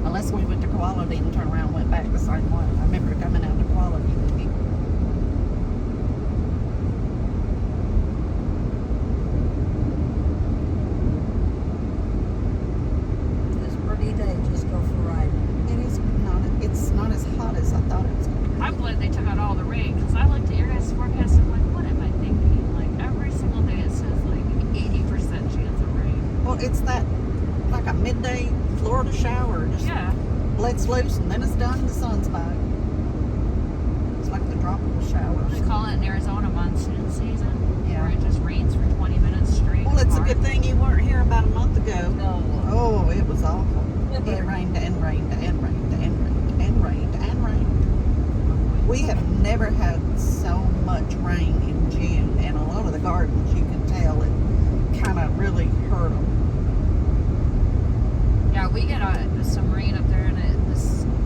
Unless we went to Quality and turned around and went back the same way. I remember coming out to Quality with you. It's a pretty day. Just go for a ride. It's not as hot as I thought it was going to be. I'm glad they took out all the rain because I looked at your guys' forecast and I'm like, what am I thinking? Like every single day it says like 80% chance of rain. Well, it's that like a midday Florida shower. Just Yeah. lets loose and then it's done. The sun's back. It's like the tropical showers. They call it in Arizona monsoon season. Yeah. Where it just rains for 20 minutes straight. Well, it's a hard. good thing you weren't here about a month ago. No. Oh, it was awful. It rained and rained and rained and rained and rained and rained. We have never had so much rain in June, and a lot of the gardens, you can tell it kind of really hurt them. Yeah, we get some rain up there, and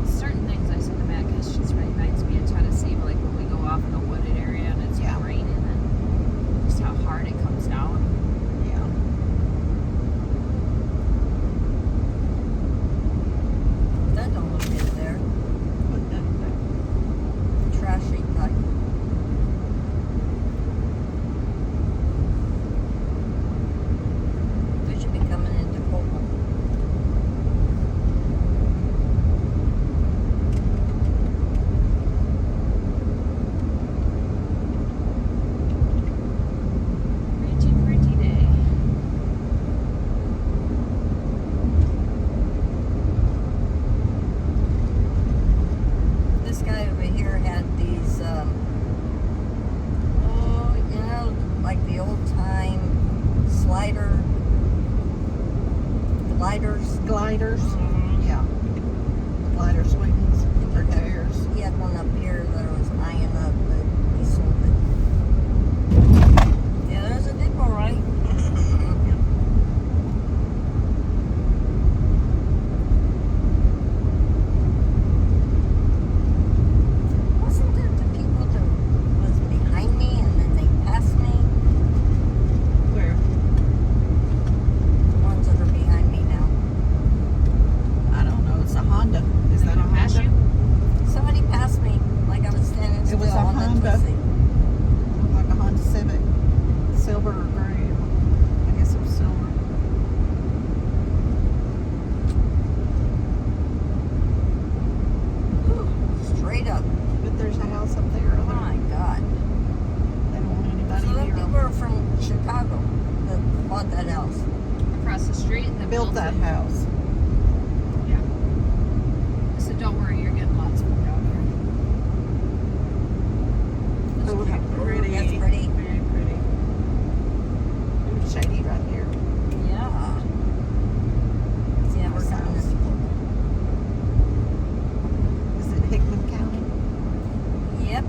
certain things I said to Matt, because she's reminds me of Tennessee, but like when we go off in a wooded area and it's Yeah. raining, and just how hard it comes down. Yeah. That don't look good there. But then, Trashy type. They should be coming into Coleman. Pretty day. This guy over here had these, oh, you know, like the old time gliders. gliders. Yeah. Glider swings or chairs. He had one up here that I was eyeing up, but he sold it. Yeah, there's a dip, all right. Wasn't it the people that was behind me and then they passed me? Where? The ones that are behind me now. I don't know. It's a Honda. Is that a Pass Honda? you? Somebody passed me like I was standing still It was a on Honda. the twisty. Like a Honda Civic. Silver or gray. I guess it was silver. Straight up. But there's a house up there. Oh my God. They don't want anybody So them near people them. are from Chicago that bought that house. Across the street. That Built that house. Yeah. I said, don't worry, you're getting lots of them down here. Oh, how pretty. That's pretty. Very pretty. Ooh, shady right here. Yeah. Yeah, we're coming House. into Coleman. Is it Hickman County? Yep.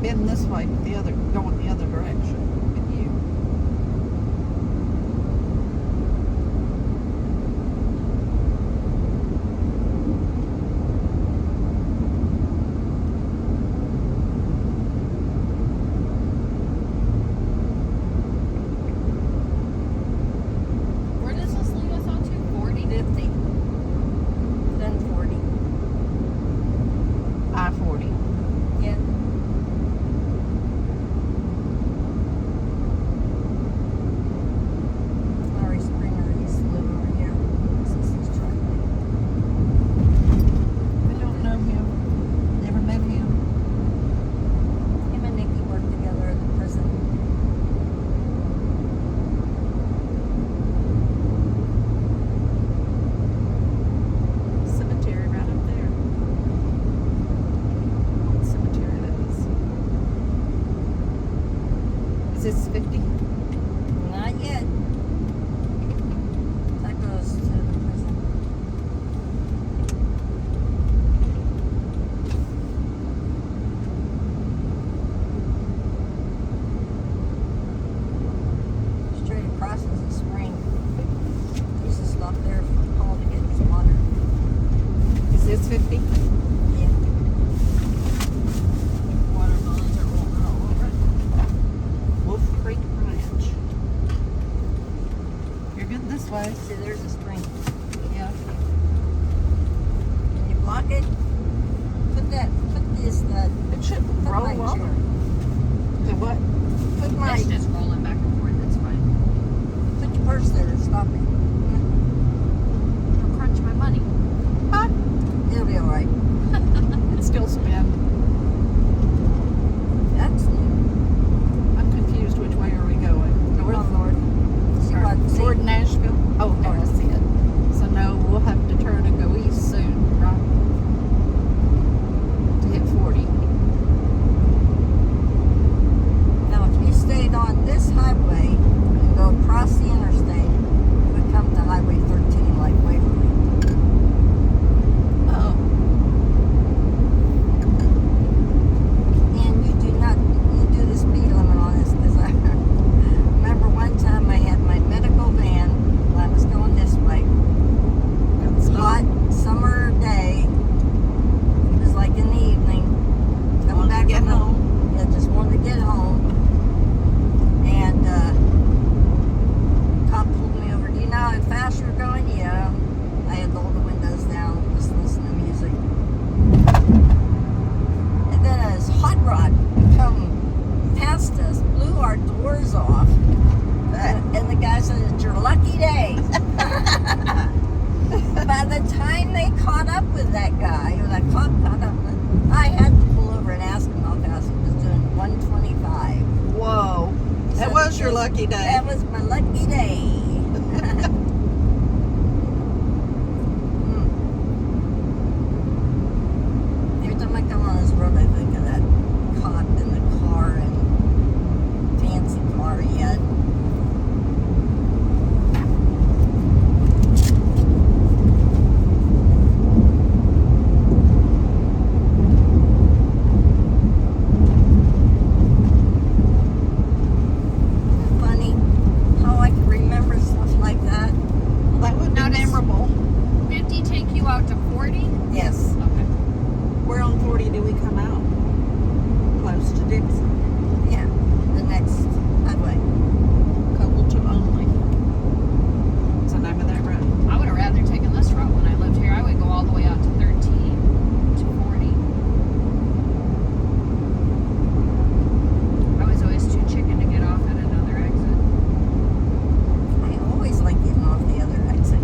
been this way, going the other direction with you. Where does this lead us on to? 40? 50. Then 40. I-40. Yeah. Larry Springer used to live over here. This is his driveway. I don't know him. Never met him. Him and Nikki worked together at the prison. Cemetery right up there. What cemetery that is. Is this 50? Not yet. That goes to the prison. Straight across is a spring. Used to stop there for Paul to get his water. Is this 50? Yeah. Watermelons are rolling all over it. Wolf Creek Ranch. You're good this way. See, there's a spring. Yeah. Can you block it? Put this, It should put roll my over. chair. The what? Put my, It's just rolling back and forth. That's fine. put your purse there and stop it. Don't crunch my money. Huh? It'll be alright. It still spin. That's new. I'm confused. Which way are we going? North. North? North. See Or what? See? toward Nashville? Oh, there I see it. So no, we'll have to turn and go east soon, right? To hit 40. Now, if you stayed on this highway and go across the interstate, you would come to Highway 13 like Waverly. Oh. And you do the speed limit on this because I remember one time I had my medical van when I was going this way. That's Hot summer day. It was like in the evening. Coming Wanted to back get from the- home. Yeah, just wanted to get home. And cop pulled me over. Do you know how fast you're going? Yeah. I had all the windows down, just listening to music. And then his hot rod come past us, blew our doors off. And the guy said, "It's your lucky day." By the time they caught up with that guy, or that cop caught up with, I had to pull over and ask him how fast he was doing. 125. Whoa. That So was your lucky day. That was my lucky day. Every time I come on this road, I think of that cop in the car and fancy car he had. Funny how I can remember stuff like that. Well, that would be Now does- memorable. 50 take you out to 40? Yes. Okay. Where on 40 do we come out? Close to Dickson. Yeah. The next highway. Couple to only. What's the name of that road? I would have rather taken this route when I lived here. I would go all the way out to 13 to 40. I was always too chicken to get off at another exit. I always like getting off the other exit.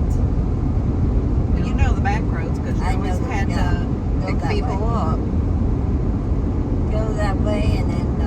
Well, you know the back roads because you I know always them, had yeah. to Go pick that people way. up. Go that way and then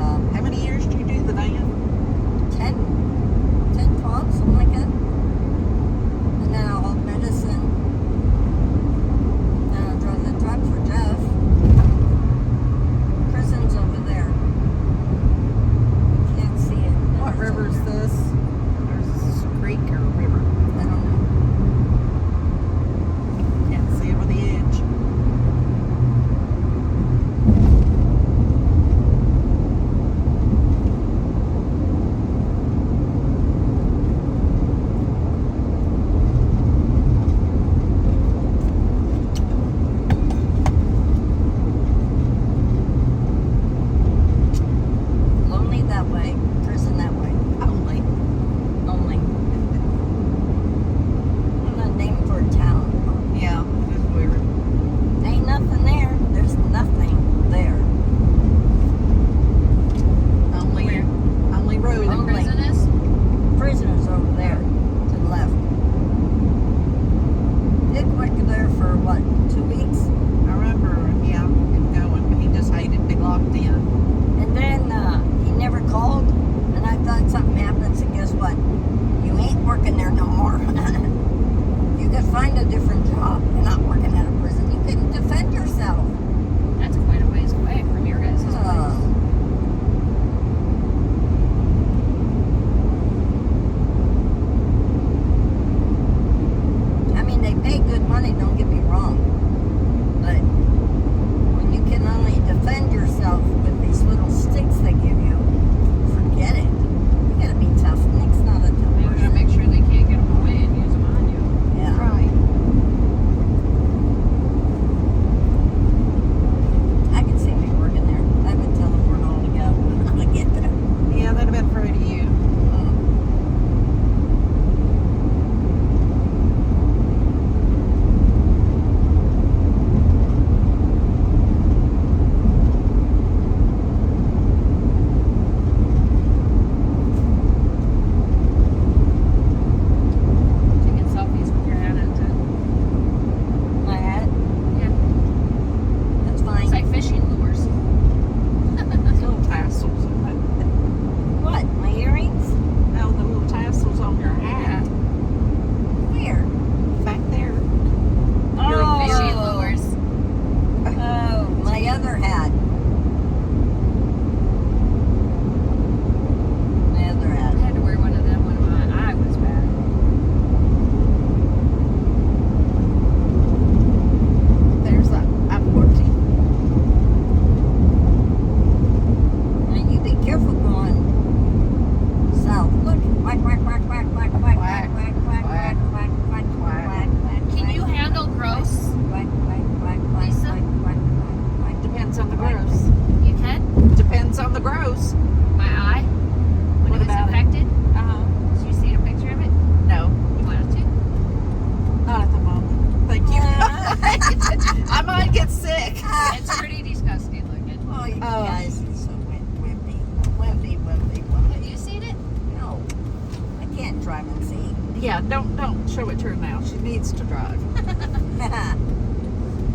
Yeah, don't show it to her now. She needs to drive.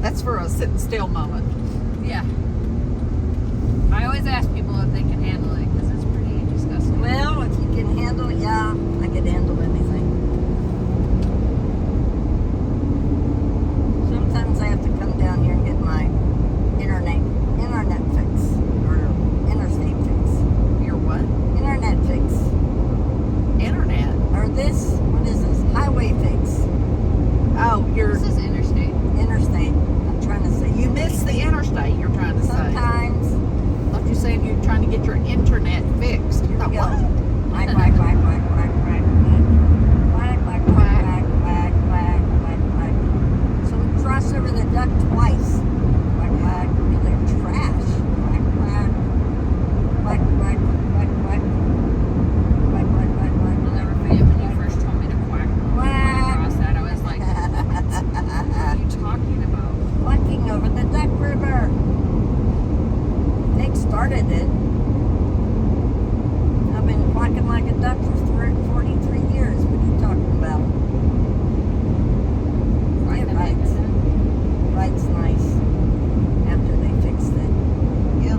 That's for a sitting still moment. Yeah. I always ask people if they can handle it because it's pretty disgusting. Well, if you can handle it, yeah, I could handle anything. Sometimes I have to come down here and get my internet fix or interstate fix. Your what? Internet fix. Internet. Or this, what is this? Highway fix. Oh, This is interstate. Interstate. I'm trying to say. you missed the interstate. You're trying to say. Sometimes. I thought you said you're trying to get your internet fixed. I thought, Go. what? Whack, whack, whack, whack, whack, whack, whack, whack, whack, whack, whack, whack, whack. So we cross over the duck twice. Whack, whack, and they're trash. Whack, whack, whack, whack, whack, whack, whack, whack, whack, whack. I'll never forget when you first told me to quack Quack. across that. I was like, what are you talking about? Walking over the duck river. Nick started it. I've been quacking like a duck for 43 years. What are you talking about? Quack Yeah, the right. bacon. Right's nice after they fixed it. Yeah.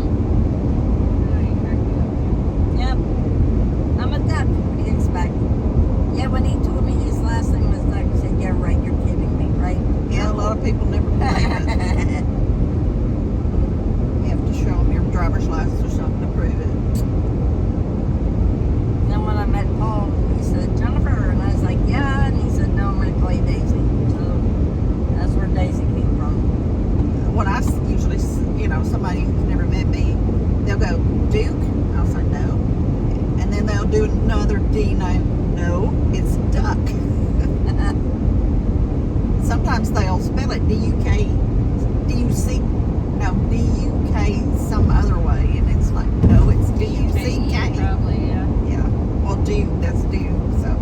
Oh, you cracked me up. Yep. I'm a duck. What do you expect? Yeah, when he told me his last name was Duck, I said, yeah, right, you're kidding me, right? Yeah, a lot of people never believe it. You have to show them your driver's license or something to prove it. Then when I met Paul, he said, Jennifer, and I was like, yeah, and he said, no, I'm going to play Daisy. So that's where Daisy came from. When I usually, somebody who's never met me, they'll go, Duke? I'll say, no. And then they'll do another D name. No, it's Duck. Sometimes they'll spell it D-U-K, D-U-C, no, D-U-K some other way. And it's like, no, it's D-U-C-K. Probably, yeah. Yeah. Well, Duke, that's Duke, so.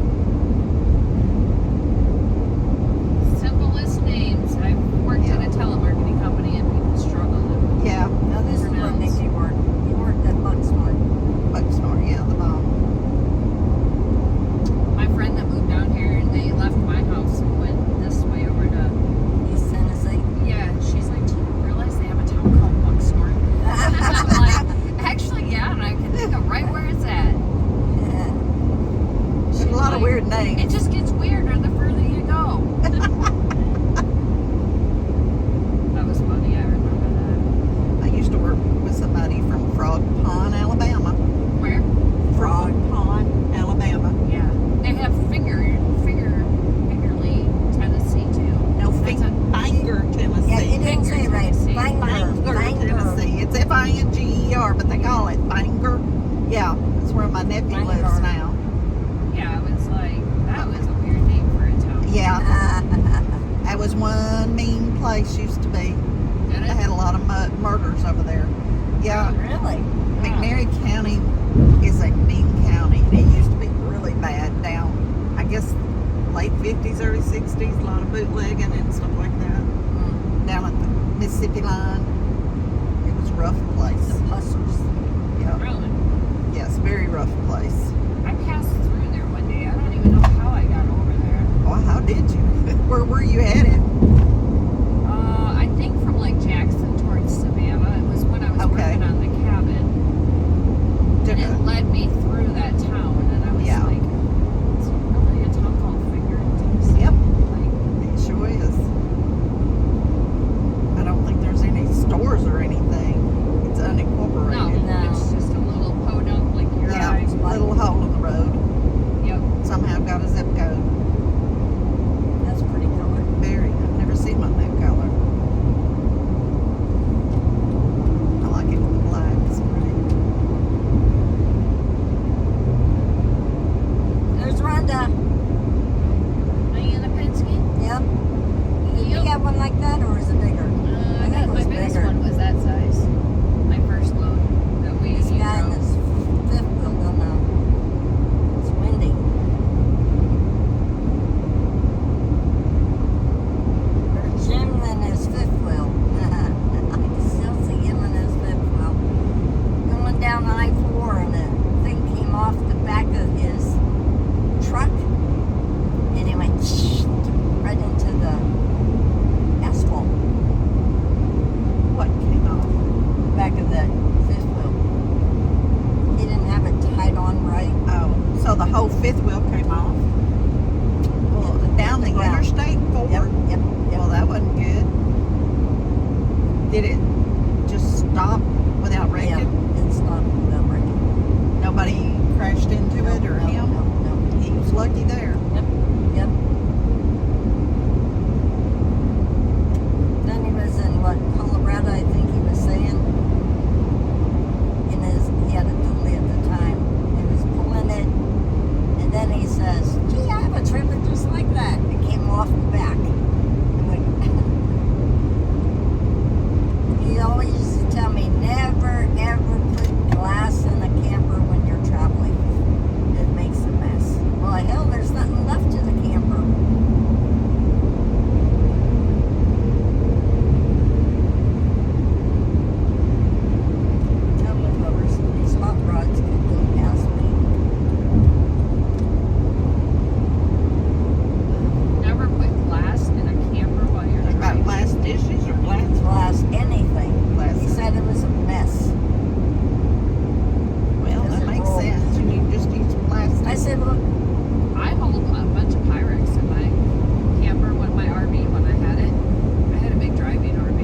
Simplest names. I've worked at a telemarketing company and people struggle to Yeah. Now this is where Nikki worked. He worked at Bucksmore. Bucksnor, yeah, the mom. My friend that moved down here and they left my house and went this way over to, East Tennessee. yeah, she's like, do you realize they have a town called Bucksmore? I'm like, actually, yeah, and I can think of right where it's at. Yeah. There's a lot of weird names. It just gets weirder the further you go. That was funny, I remember I used to work with somebody from Frog Pond, Alabama. that. Where? Frog Pond, Alabama. Yeah. They have Fingerly, Tennessee too. No, That's Finger, Tennessee. Yeah, you didn't say it right. Tennessee. Banger. Tennessee. It's F-I-N-G-E-R, but they call it Finger. Yeah, that's where my nephew Finger. lives now. Yeah, it was like, that was a weird name for a town. Yeah, that was one mean place used to be. Did They it? had a lot of murders over there. Yeah, Really? McNairy County is a mean county. It used to be really bad down, I guess, late 50s, early 60s, a lot of bootlegging and stuff like that. Down at the Mississippi line. It was a rough The place. hustlers. Yeah. Really? Yes, very rough place. I passed through there one day. I don't even know how I got over there. Oh, how did you? Where were you headed? I think from like Jackson towards Savannah. It was when I was Okay. working on the cabin. Took And it a- led me through that town. And I was Yeah. like, it's really a town called Finger in Tennessee. Yep. Like, It sure is. I don't think there's any stores or anything. It's unincorporated. No. It's just a little podunk like your Yeah, eyes. little hole in the road. Yep. Somehow got a zip code. That's pretty cool. Very nice. So the whole fifth wheel came off. Well, down the Wow. interstate forward. Yep. Well, that wasn't good. Did it just stop without Yeah, wrecking? it stopped without breaking. Nobody crashed into it or him? No. He was lucky there. Yep. Then he was in Colorado, I think he was saying. He had a dually at the time. He was pulling it, and then he says, "Gee, I have a trailer just like that." It came off the back. He always used to tell me, never ever put glass in a camper when you're traveling. It makes a mess. Well, hell, there's nothing left to the camper. Tell me, lovers, these hot rods could go past me. Never put glass in a camper while you're About driving. glass dishes or glass? Glass, anything. Glass. He said it was a mess. Well, Does that it makes roll? sense. You need just use plastic. I said, look, I hold a bunch of Pyrex in my camper when my RV, when I had it. I had a big driving RV.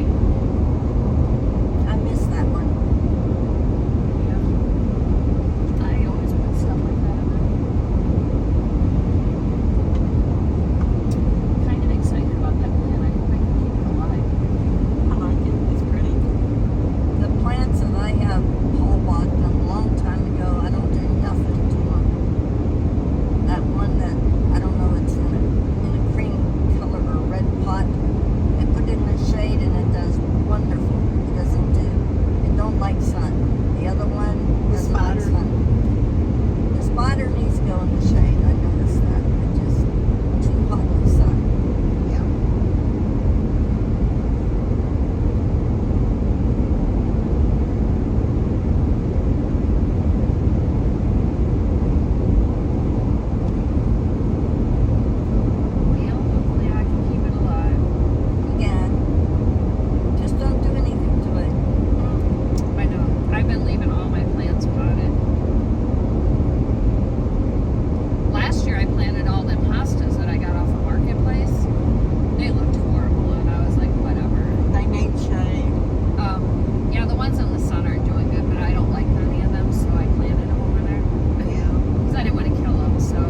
I missed that one. Yeah. I always put stuff like that in it. Kind of excited about that plan. I hope I can keep it alive. I like it. It's pretty. The plants that I have Paul bought them a long time ago, I don't do nothing to them. That one that, I don't know, it's in a cream color or red pot. I put it in the shade and it does wonderful. It don't like sun. The other one doesn't like spider. sun. The spider needs to go in the shade. I noticed that. It just too hot in the sun. Yeah. Well, hopefully I can keep it alive. Again, just don't do anything to it. I know. I've been leaving all my plans about it. Last year I planted all them hostas that I got off a marketplace. They looked horrible and I was like, whatever. They need shade. Yeah, the ones in the sun aren't doing good, but I don't like any of them, so I planted them over there. Yeah. Because I didn't want to kill them, so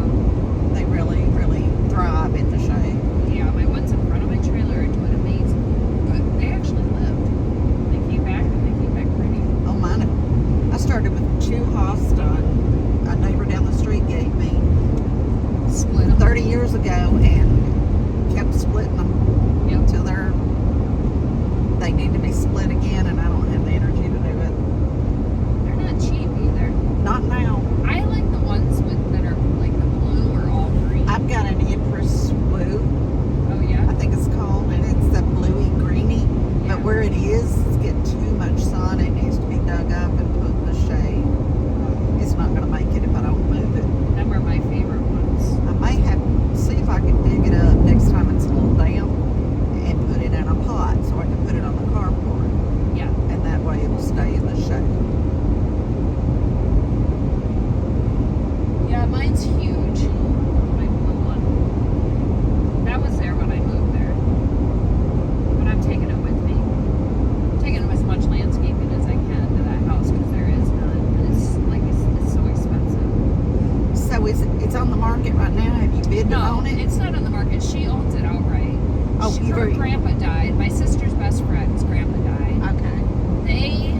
They really, really thrive in the shade. yeah, my ones in front of my trailer are doing amazing. But they actually lived. They came back and they came back pretty. Oh, mine. I started with 2 hosta. A neighbor down the street gave me Split them. 30 years ago and kept splitting them Yep. until they need to be split again, and I don't have the energy to do it. They're not cheap either. Not now. I like the ones that are like the blue or all green. I've got an Empress Woo, Oh yeah. I think it's called, and it's the bluey greeny. Yeah. But where it is, it's getting too much sun. It needs to be dug up and put in the shade. It's not going to make it if I don't move it. Them are my favorite ones. I may have see if I can dig it up next time it's a little damp and put it in a pot so I can put it on the carport, Yeah. and that way it will stay in the shade. Yeah, mine's huge. My blue one. That was there when I moved there. But I'm taking it with me. I'm taking as much landscaping as I can to that house because there is none. And it's so expensive. So it's on the market right now. Have you bid No, on it? it's not on the market. She owns it outright. Oh, you've Her already- grandpa died. My sister's best friend's grandpa died. Okay.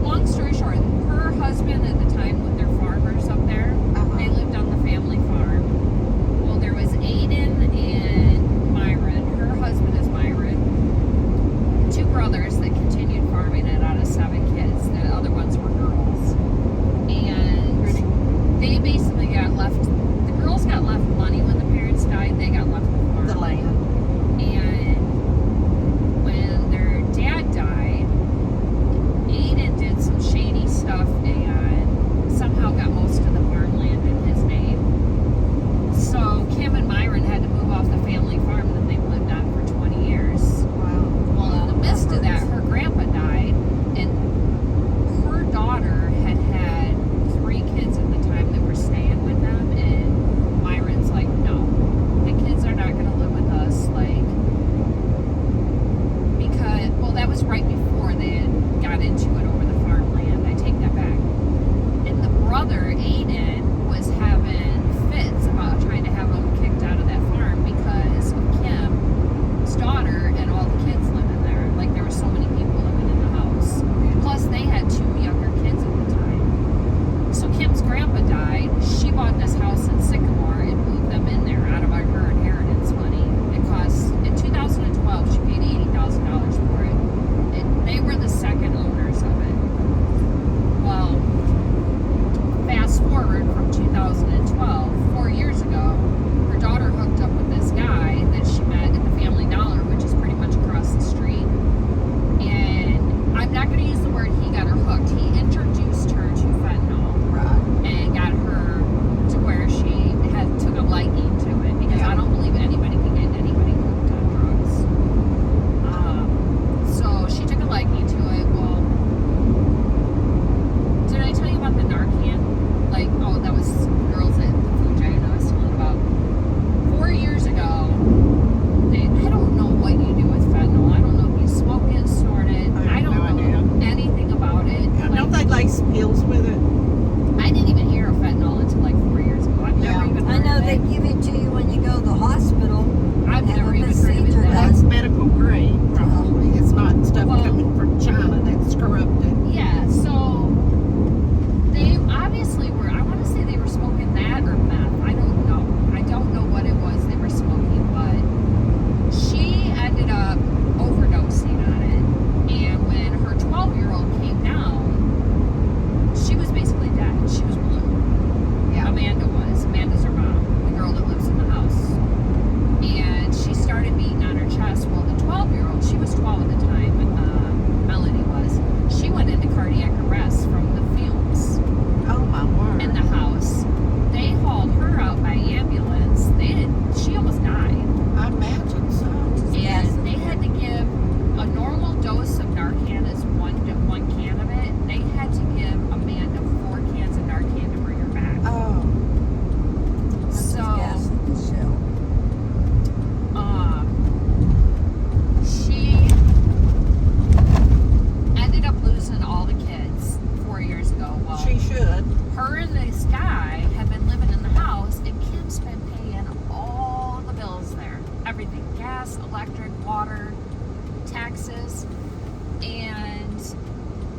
Long story short, her husband at the time, when they're farmers up there, Uh-huh. they lived on the family farm. Well, there was Aiden and Myron. Her husband is Myron. 2 brothers that continued farming it out of 7 kids. The other ones were girls. And they basically got left, the girls got left money when the parents died. They got left the farm. The land. And when their dad died, Aiden did some shady stuff and somehow got most of the farmland in his name. So Kim and Myron had to move off the family farm that they've lived on for 20 years. Wow. Well, in the midst of that, her grandpa died, and her daughter had 3 kids at the time that were staying with them, they give it to you when you go to the hospital. I've Have never a even heard of it. procedure done. That's medical grade, probably. It's not stuff Well- coming from China that's corrupted. Yeah, so they obviously were, I want to say they were smoking that or meth. I don't know. I don't know what it was they were smoking, but she ended up overdosing on it. And when her 12-year-old came down, she was basically dead. She was blue. Yeah. Amanda was. Amanda's her mom, the girl that lives in the house. And she started beating on her chest. Well, the 12-year-old, she was 12 at the time, Melanie was, she went into cardiac arrest from the fumes Oh my word. in the house. They hauled her out by ambulance. She almost died. I imagine so. And they had to give a normal dose of Narcan is one can of it. They had to give Amanda 4 cans of Narcan to bring her back. Oh. That's So, gas in the shell. she ended up losing all the kids 4 years ago. Well, She should. her and this guy have been living in the house, and Kim's been paying all the bills there. Everything. Gas, electric, water, taxes. And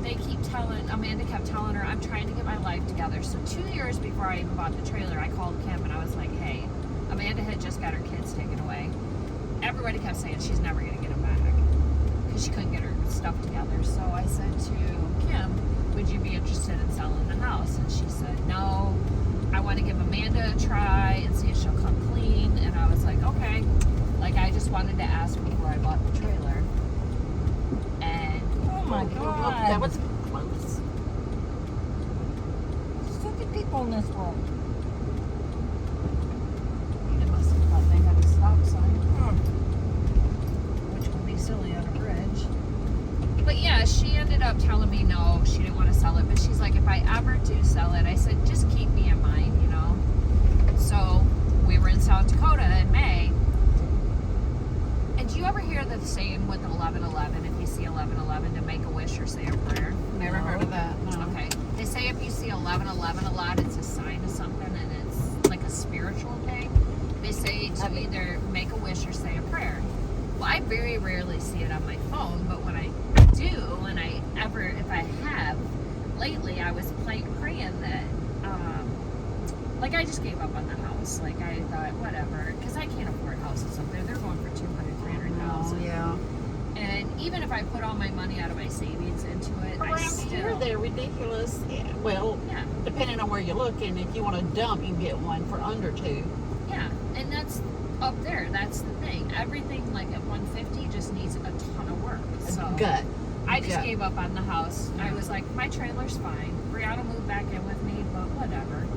they keep telling, Amanda kept telling her, I'm trying to get my life together. So 2 years before I even bought the trailer, I called Kim and I was like, hey, Amanda had just got her kids taken away. Everybody kept saying she's never going to get them back because she couldn't get her stuff together. So I said to Kim, would you be interested in selling the house? And she said, no, I want to give Amanda a try and see if she'll come clean. And I was like, okay. Like, I just wanted to ask before I bought the trailer. And Oh my That God. was close. Stupid people in this world. it must have thought they had a stop sign, Hmm. which would be silly on a bridge. But yeah, she ended up telling me no, she didn't want to sell it. But she's like, if I ever do sell it, I said, just keep me in mind, you know. So we were in South Dakota in May. And do you ever hear the saying with 1111, if you see 1111, to make a wish or say a prayer? Never heard of that. No. Okay. They say if you see 1111 a lot, it's a sign of something, and it's like a spiritual thing. They say to Okay. either make a wish or say a prayer. Well, I very rarely see it on my phone, but when I do, and if I have, lately I was praying that, like I just gave up on the house. Like I thought, whatever, because I can't afford houses up there. They're going for $200,000, $300,000. Oh, yeah. And even if I put all my money out of my savings into it, I Around still, here, they're ridiculous. Yeah, well, yeah, depending on where you look, and if you want to dump, you can get one for under 2. yeah, and that's up there. That's the thing. Everything like at 150 just needs a ton of work. So Gut. I just Yeah. gave up on the house. I Yeah. was like, my trailer's fine. Brianna moved back in with me, but whatever.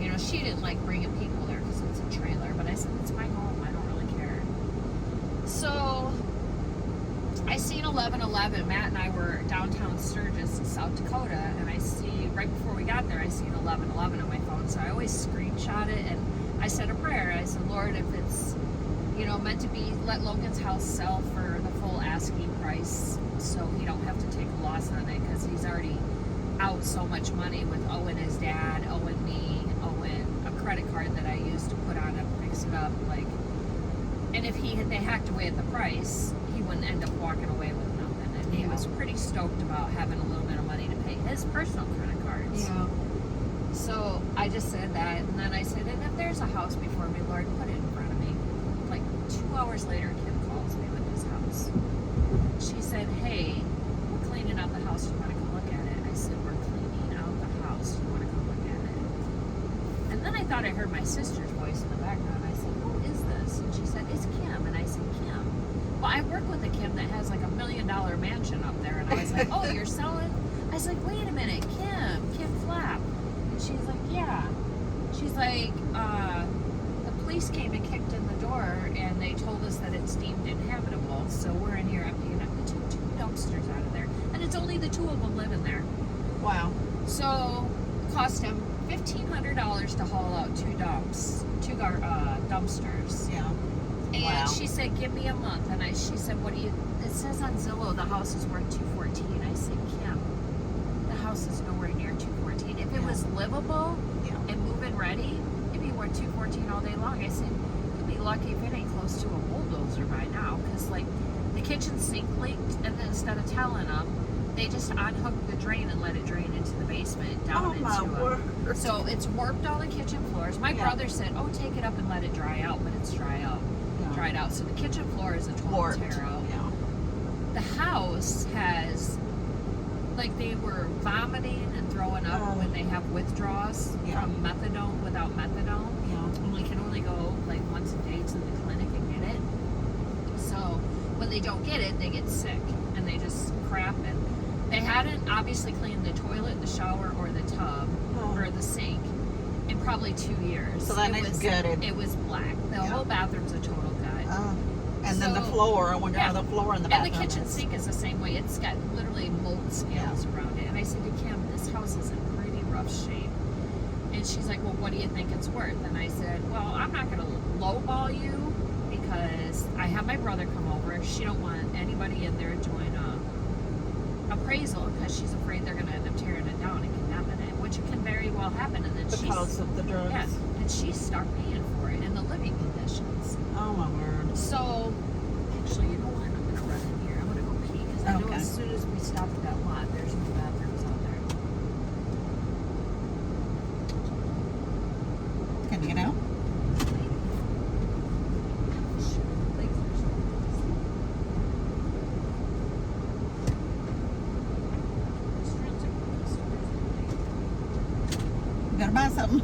You know, she didn't like bringing people there because it's a trailer. But I said, it's my home. I don't really care. So I seen 1111. Matt and I were downtown Sturgis, South Dakota, and I see right before we got there, I seen 1111 on my phone. So I always screenshot it, and I said a prayer. I said, Lord, if it's, you know, meant to be, let Logan's house sell for the full asking price, so he don't have to take a loss on it, because he's already out so much money with owing his dad, owing me, owing a credit card that I used to put on to fix it up. Like, and if they hacked away at the price, he wouldn't end up walking away with nothing. And he was pretty stoked about having a little bit of money to pay his personal credit cards. Yeah. So I just said that, and then I said, and if there's a house before me, Lord, put it in front of me. Like 2 hours later, Kim calls me with his house. She said, hey, we're cleaning out the house. Do you want to come look at it? I said, we're cleaning out the house. Do you want to come look at it? And then I thought I heard my sister's voice in the background. I said, who is this? And she said, it's Kim. And I said, Kim? Well, I work with a Kim that has like $1 million mansion up there. And I was like, oh, you're selling? I was like, wait a minute, Kim Flap. And she's like, yeah. She's like, the police came and kicked in the door, and they told us that it's deemed inhabitable. So we're in here emptying up the two dumpsters out of there. And it's only the 2 of them living there. Wow. So it cost him $1,500 to haul out two dumpsters. Yeah. And Wow. she said, give me a month. And she said, what do you, it says on Zillow the house is worth $214. I said, Kim, the house is nowhere near $214. If it Yeah. was livable Yeah. and move-in ready, it'd be worth with 214 all day long. I said, you'll be lucky if it ain't close to a bulldozer by now, because like the kitchen sink leaked, and then instead of telling them, they just unhooked the drain and let it drain into the basement down into it. So it's warped all the kitchen floors. My brother said, oh, take it up and let it dry out, but it's dried out. So the kitchen floor is a total tear out. Yeah. The house has, like, they were vomiting and throwing up when they have withdrawals from methadone without methadone. Yeah. And we can only go like once a day to the clinic and get it. So when they don't get it, they get sick and they just crap. And they hadn't obviously cleaned the toilet, the shower, or the tub or the sink in probably 2 years. So that is gutted. It was black. The whole bathroom's a total gut. And then the floor, I wonder how the floor in the bathroom And the kitchen sink is the same way. It's got literally mold scales around it. And I said to Kim, this house is in pretty rough shape. And she's like, well, what do you think it's worth? And I said, well, I'm not going to lowball you because I have my brother come over. She don't want anybody in there doing a appraisal because she's afraid they're going to end up tearing it down and condemning it, which can very well happen. And then because of the drugs. Yeah, and she's stuck paying for it in the living conditions. Oh my word. So, actually, you know what? I'm going to run in here. I'm going to go pee because I know as soon as we stop at that lot, there's no bathrooms out there. Can you get out? You gotta buy something.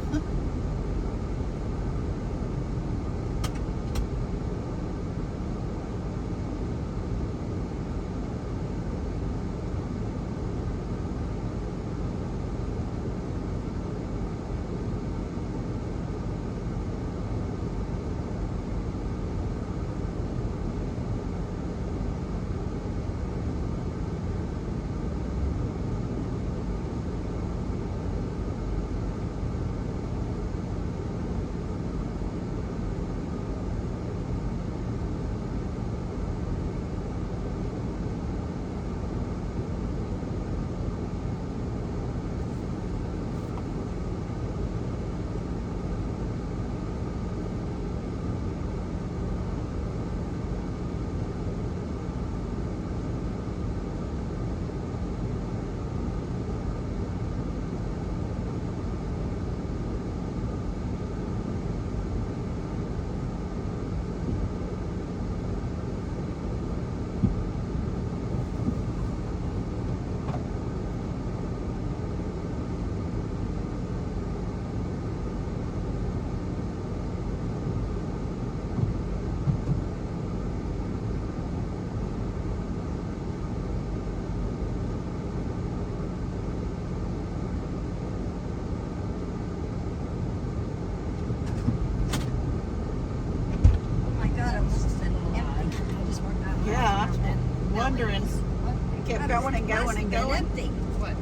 Wondering. It kept going and going and going. Empty. What?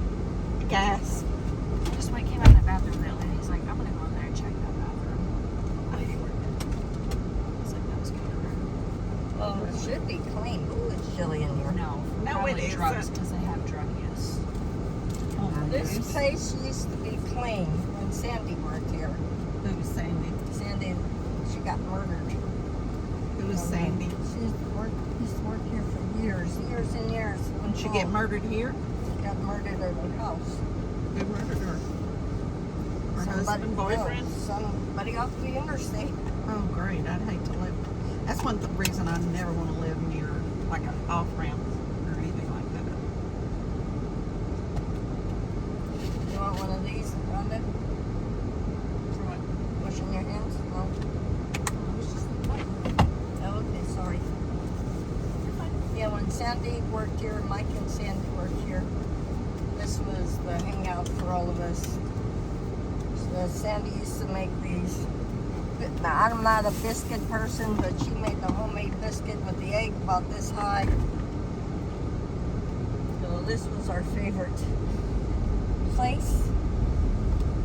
Gas. I just went came out of the bathroom. That lady's like, I'm gonna go in there and check that bathroom. Lady working. It's like that was kind of weird. Well, it should be clean. Ooh, it's chilly in here. No, No, probably it drugs isn't. because they have drug use. Oh my This goodness. place used to be clean when Sandy worked here. Who's Sandy? Sandy, she got murdered. Who's Sandy? She used to work here for years and years. When she get murdered here? She got murdered at her house. Who murdered her? Her husband, boyfriend? Somebody off the interstate. Oh, great. I'd hate to live. That's one reason I never want to live near, like, an off-ramp or anything like that. You want one of these, Rhonda? For what? Washing your hands? No? Oh, okay, sorry. Yeah, when Sandy worked here, Mike and Sandy worked here, this was the hangout for all of us. So Sandy used to make these. Now, I'm not a biscuit person, but she made the homemade biscuit with the egg about this high. So this was our favorite place.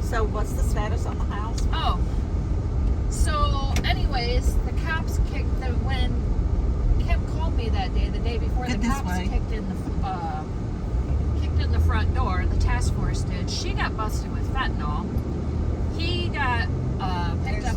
So what's the status on the house? Oh, so anyways, the cops kicked the when Kim called me that day, the day before, the cops kicked in the front door. The task force did. She got busted with fentanyl. He got picked up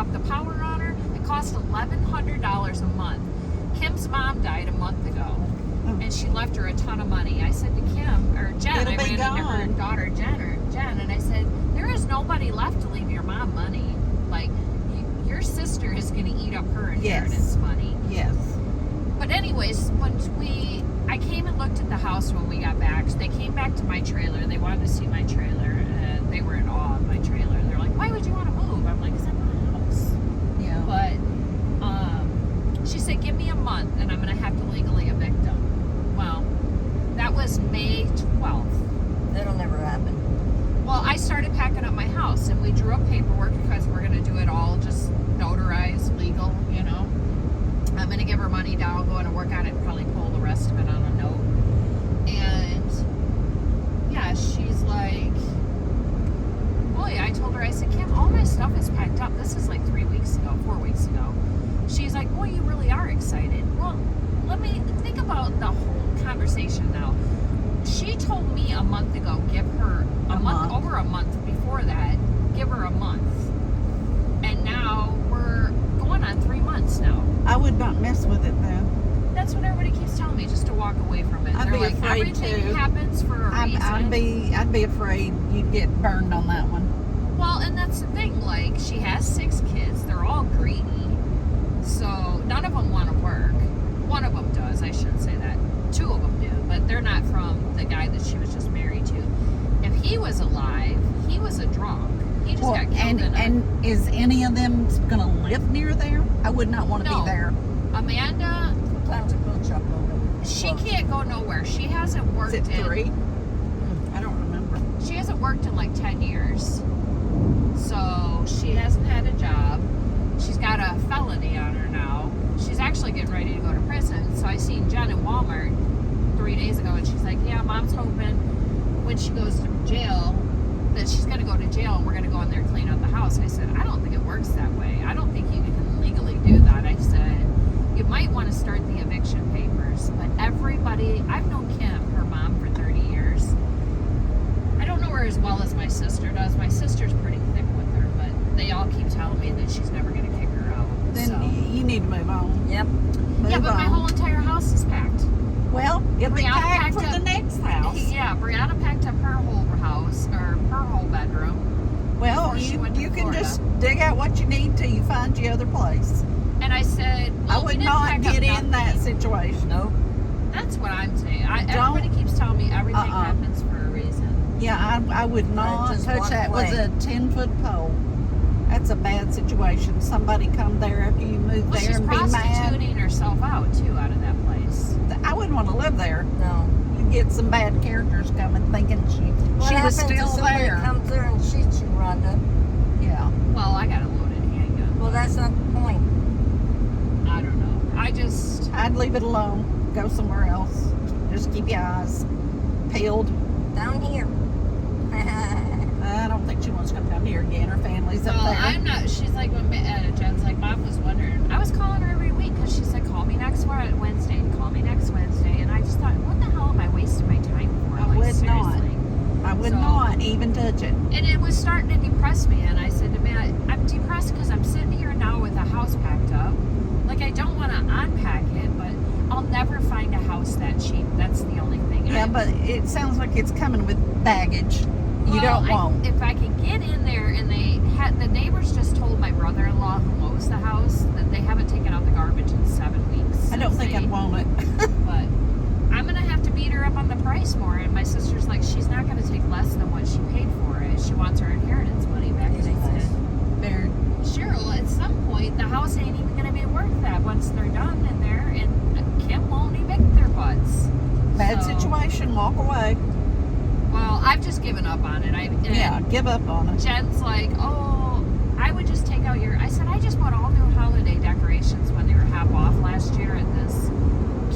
off the power on her. It cost $1,100 a month. Kim's mom died a month ago, and she left her a ton of money. I said to Kim, or Jen, It'll I be ran into her gone. daughter, Jen, and I said, there is nobody left to leave your mom money. Like, your sister is going to eat up her inheritance money. Yes. But anyways, I came and looked at the house when we got back. They came back to my trailer. They wanted to see my trailer, and they were in awe of my trailer. They're like, why would you want to move? I'm like, because I want a house. Yeah. But she said, give me a month, and I'm going to have to legally evict them. Well, that was May 12th. That'll never happen. Well, I started packing up my house, and we drew up paperwork because we're going to do it all just notarized, legal, you know. I'm going to give her money down, going to work on it, and probably pull the rest of it on a note. And, yeah, she's like, boy, I told her, I said, Kim, all my stuff is packed up. This is like 4 weeks ago. She's like, boy, you really are excited. Well, let me think about the whole conversation now. She told me a month ago, give her over a month before that, give her a month. And now we're going on 3 months now. I would not mess with it though. That's what everybody keeps telling me, just to walk away from it. I'd They're be like, afraid everything to. happens for a reason. I'd be afraid you'd get burned on that one. Well, and that's the thing. Like, she has 6 kids. They're all greedy. So none of them want to work. One of them does. I shouldn't say that. 2 of them do, but they're not from the guy that she was just married to. If he was alive, he was a drunk. He just got killed and is any of them going to live near there? I would not want to No. be there. Amanda, What time's the quilt shop open? she can't go nowhere. She hasn't worked Is it in 3? I don't remember. She hasn't worked in like 10 years. So she hasn't had a job. She's got a felony on her now. She's actually getting ready to go to prison. So I seen Jen in Walmart 3 days ago, and she's like, yeah, Mom's hoping when she goes to jail that she's going to go to jail and we're going to go in there and clean out the house. I said, I don't think it works that way. I don't think you can legally do that. I said, you might want to start the eviction papers. But everybody, I've known Kim, her mom, for 30 years. I don't know her as well as my sister does. My sister's pretty thick with her, but they all keep telling me that she's never going to kick her out. Then So. you need to move on. Yep. Move Yeah, but my on. whole entire house is packed. Well, it'll be Brianna packed packed for up- the next house. Yeah, Brianna packed up her whole house, or her whole bedroom. Well, before she went to you can Florida. just dig out what you need till you find your other place. And I said, well, I we would didn't not pack get up in that nothing. situation. Nope. That's what I'm saying. Don't- Everybody keeps telling me everything Uh-uh. happens for a reason. Yeah, I would not just touch walk that with away. a 10-foot pole. That's a bad situation. Somebody come there after you move Well, there she's and be mad. prostituting herself out, too, out of that place. I wouldn't want to live there. No. You get some bad characters coming thinking What she was happens if still somebody there. comes there and shoots you, Rhonda? Yeah. Well, I got a loaded handgun. Well, that's not the point. I don't know. I'd leave it alone. Go somewhere else. Just keep your eyes peeled. Down here. I don't think she wants to come down here again. Her family's up Well, there. I'm not. She's like, when Jen's like, Mom was wondering. I was calling her every week because she said, call me next Wednesday. Call me next Wednesday. And I just thought, what the hell am I wasting my time for? I Like, would not. seriously. I would So- not even touch it. And it was starting to depress me. And I said to me, I'm depressed because I'm sitting here now with a house packed up. Like, I don't want to unpack it, but I'll never find a house that cheap. That's the only thing. Yeah, but it sounds like it's coming with baggage. You don't want. If I could get in there, and the neighbors just told my brother-in-law who owns the house that they haven't taken out the garbage in 7 weeks. I don't since think they- I'd want it. But I'm gonna have to beat her up on the price more. And my sister's like, she's not gonna take less than what she paid for it. She wants her inheritance money back. And I said, Very. Cheryl, at some point the house ain't even gonna be worth that once they're done in there, and Kim won't evict their butts. Bad So- situation. Walk away. Well, I've just given up on it. Yeah, give up on it. Jen's like, oh, I would just take out I said, I just bought all new holiday decorations when they were half off last year at this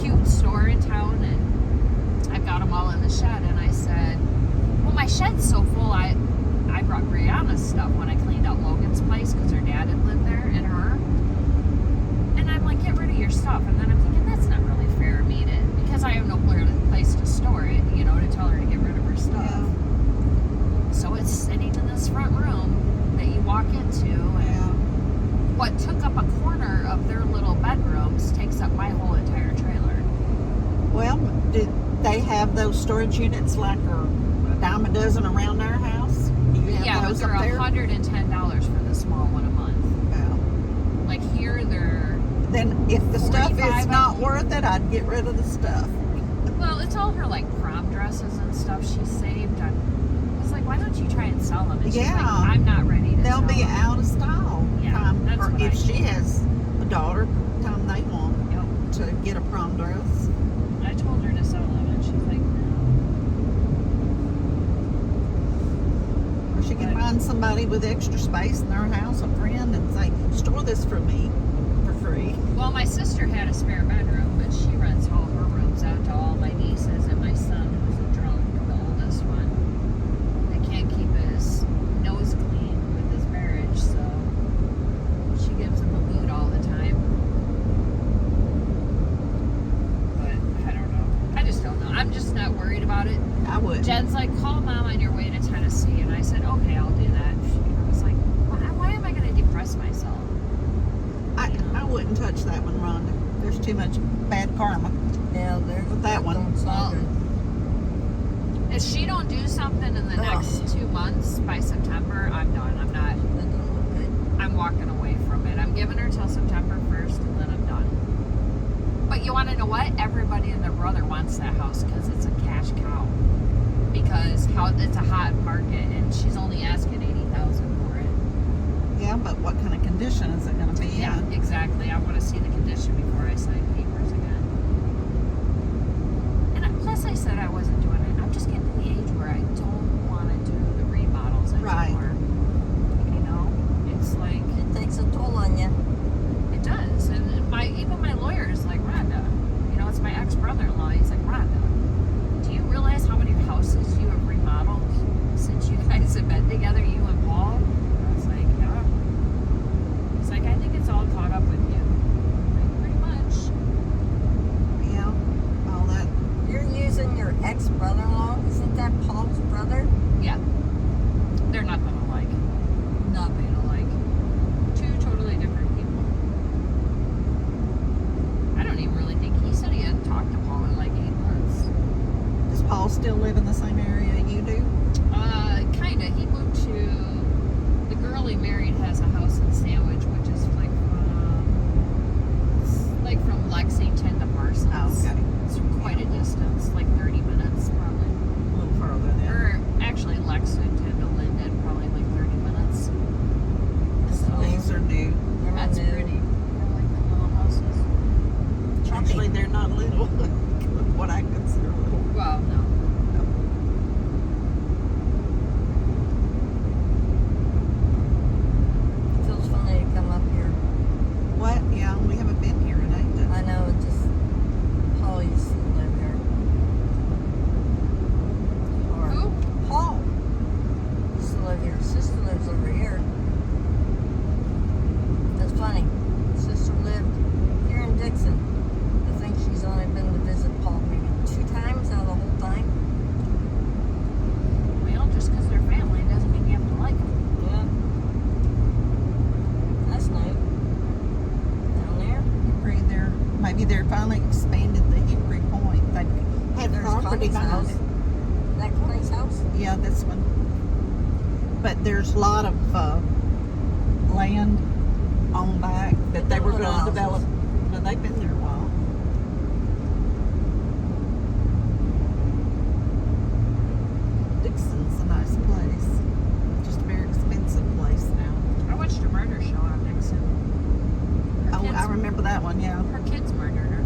cute store in town, and I've got them all in the shed. And I said, well, my shed's so full, I brought Brianna's stuff when I cleaned out Logan's place because her dad had lived there, and her. And I'm like, get rid of your stuff. And then I'm thinking, that's not really fair of me to, because I have no place to store it, to tell her to get rid of her stuff. Yeah. So it's sitting in this front room that you walk into, and what took up a corner of their little bedrooms takes up my whole entire trailer. Well, did they have those storage units like a dime a dozen around their house? Do you have Yeah, but those they're up there? $110 for the small one a month. Well, Like here, they're then if the stuff 45 is not worth it, I'd get rid of the stuff. well, it's all her like prom dresses and stuff she saved. I was like, why don't you try and sell them? And she's like, Yeah. I'm not ready to. They'll sell be them. out of style. Yeah, time, that's or what if I she told her. has a daughter, time they want Yep. to get a prom dress. I told her to sell them, and she's like, no. Or she can find somebody with extra space in their house, a friend, and say, store this for me for free. Well, my sister had a spare bedroom, but she rents all her rooms out to all my nieces and my son, who's a drunk, the oldest one. They can't keep his nose clean with his marriage, so she gives him a boot all the time. But I don't know. I just don't know. I'm just not worried about it. I would. Jen's like, call Mom on your way to Tennessee, and I said, okay, I'll do that. I was like, why am I going to depress myself? I wouldn't touch that one, Rhonda. There's too much bad karma. Yeah, there's With that one. don't sound good. If she don't do something in the next 2 months, by September, I'm done. I'm not. That don't look good. I'm walking away from it. I'm giving her till September 1st, and then I'm done. But you want to know what? Everybody and their brother wants that house because it's a cash cow. Because it's a hot market, and she's only asking $80,000 for it. Yeah, but what kind of condition is it going to be Yeah, in? exactly. I want to see the condition before I sign papers again. And plus, I said I wasn't doing it. I'm just getting to the age where I don't want to do the remodels anymore. Right. You know, it's like It takes a toll on you. it does. And even my lawyer is like, Rhonda, you know, it's my ex-brother-in-law. He's like, Rhonda, do you realize how many houses you have remodeled since you guys have been together, you and Paul? I was like, yeah. He's like, I think it's all caught up with you. I'm like, pretty much. Yeah, all that. You're using your ex-brother-in-law. Isn't that Paul's brother? Yeah. They're nothing alike. Nothing alike. Two totally different people. I don't even really think he said he hadn't talked to Paul in like 8 months. Does Paul still live in the same area you do? Kinda. He moved to the girl he married has a house in Sandwich, which is like from Lexington to Parsons. Oh, okay. It's quite a distance, like 30 minutes probably. A little further then. Or actually Lexington to Linden, probably like 30 minutes. So These are new. that's New. pretty. I like the little houses. Actually, they're not little. What I consider little. Well, no. Feels funny to come up here. What? Yeah, we haven't been here in ages. I know, it just Paul used to live here. Or Who? Paul used to live here. Sister lives over here. That's funny. Sister lived here in Dickson. I think she's only been to visit Paul maybe 2 times out of the whole time. Well, just because they're family doesn't mean you have to like them. Yeah. That's new. Down there. Hickory, maybe they're finally expanded the Hickory Point. They had There's property Connie's behind house. it. That Connie's house? Yeah, this one. But there's a lot of land on back that they were Little going to houses. develop. And they've been there a while. Dickson's a nice place. Just a very expensive place now. I watched a murder show on Dickson. Her Oh, kids- I remember that one, yeah. Her kids murdered her.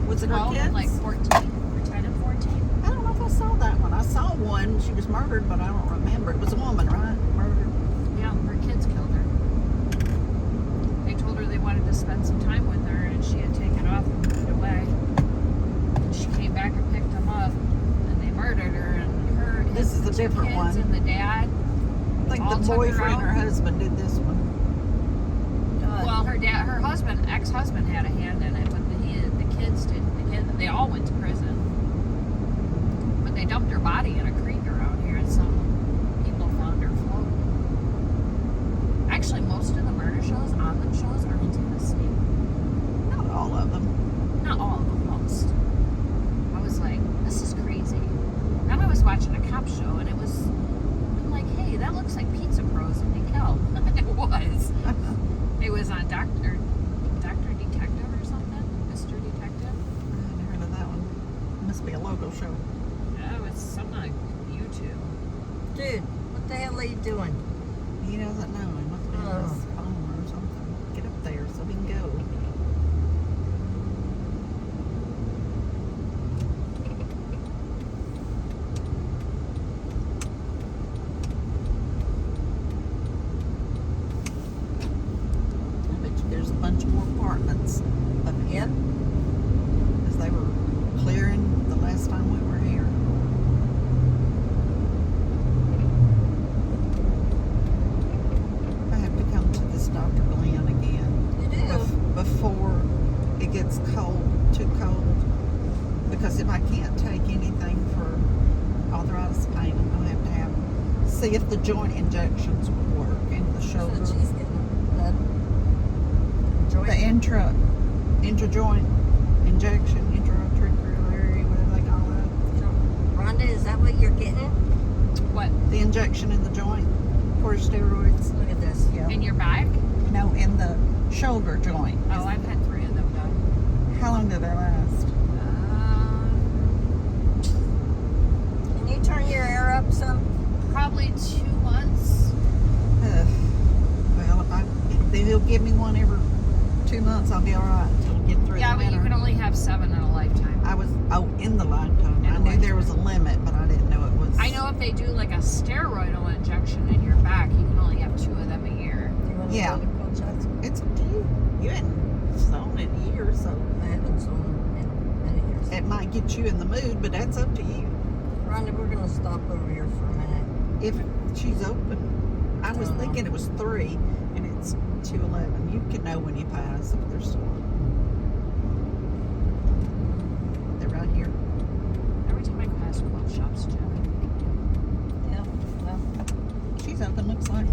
Was it her 12 kids? and like 14, or 10 and 14. I don't know if I saw that one. I saw one. She was murdered, but I don't remember. It was a woman, right? Murdered. Yeah, her kids killed her. They told her they wanted to spend some time with her, and she had taken off and moved away. And she came back and picked them up, and they murdered her. And her, This is the a two different kids one. and the dad. I think All the took her boyfriend out. or husband did this one. God. Well, her ex-husband had a hand in it, but the kids didn't. They all went to prison. But they dumped her body in a creek around here, and some people found her floating. Actually, most of the murder shows on them show Dr. Detective or something? Mr. Detective? I hadn't heard of that one. Must be a local show. Oh, it's something like YouTube. Dude, what the hell are you doing? He doesn't know. He must be on his phone or something. Get up there so we can go. I bet you there's a bunch more apartments up here. Yep. Because they were clearing the last time we were here. I have to come to this Dr. Glenn again. You do? Before it gets cold, too cold. Because if I can't take anything for arthritis pain, I'm going to have see if the joint injections would work in the shoulder. So she's getting the joint. The intra-joint injection, intra-articular, whatever they call that. Rhonda, is that what you're getting? What? The injection in the joint for steroids. Look at this, yeah. In your back? No, in the shoulder joint. Oh, I've had 3 of them done. How long did they last? Can you turn your air up some? Probably 2 months. Well, if he'll give me one every 2 months, I'll be all right until we get through Yeah, the but you winter. can only have 7 in a lifetime. I was in the lifetime. In I a knew there lifetime. was a limit, but I didn't know it was. I know if they do like a steroidal injection in your back, you can only have 2 of them a year. You want to Yeah. go to cold shots? It's up to you. You hadn't sewn it in years, so I haven't sold in many years. it might get you in the mood, but that's up to you. Rhonda, we're going to stop over here for a minute. If she's open, I was don't know. thinking it was 3, and it's 2:11. You can know when you pass if they're still open. They're right here. Every time I pass cold shops, Jen. Yeah, well, She's open. Looks like.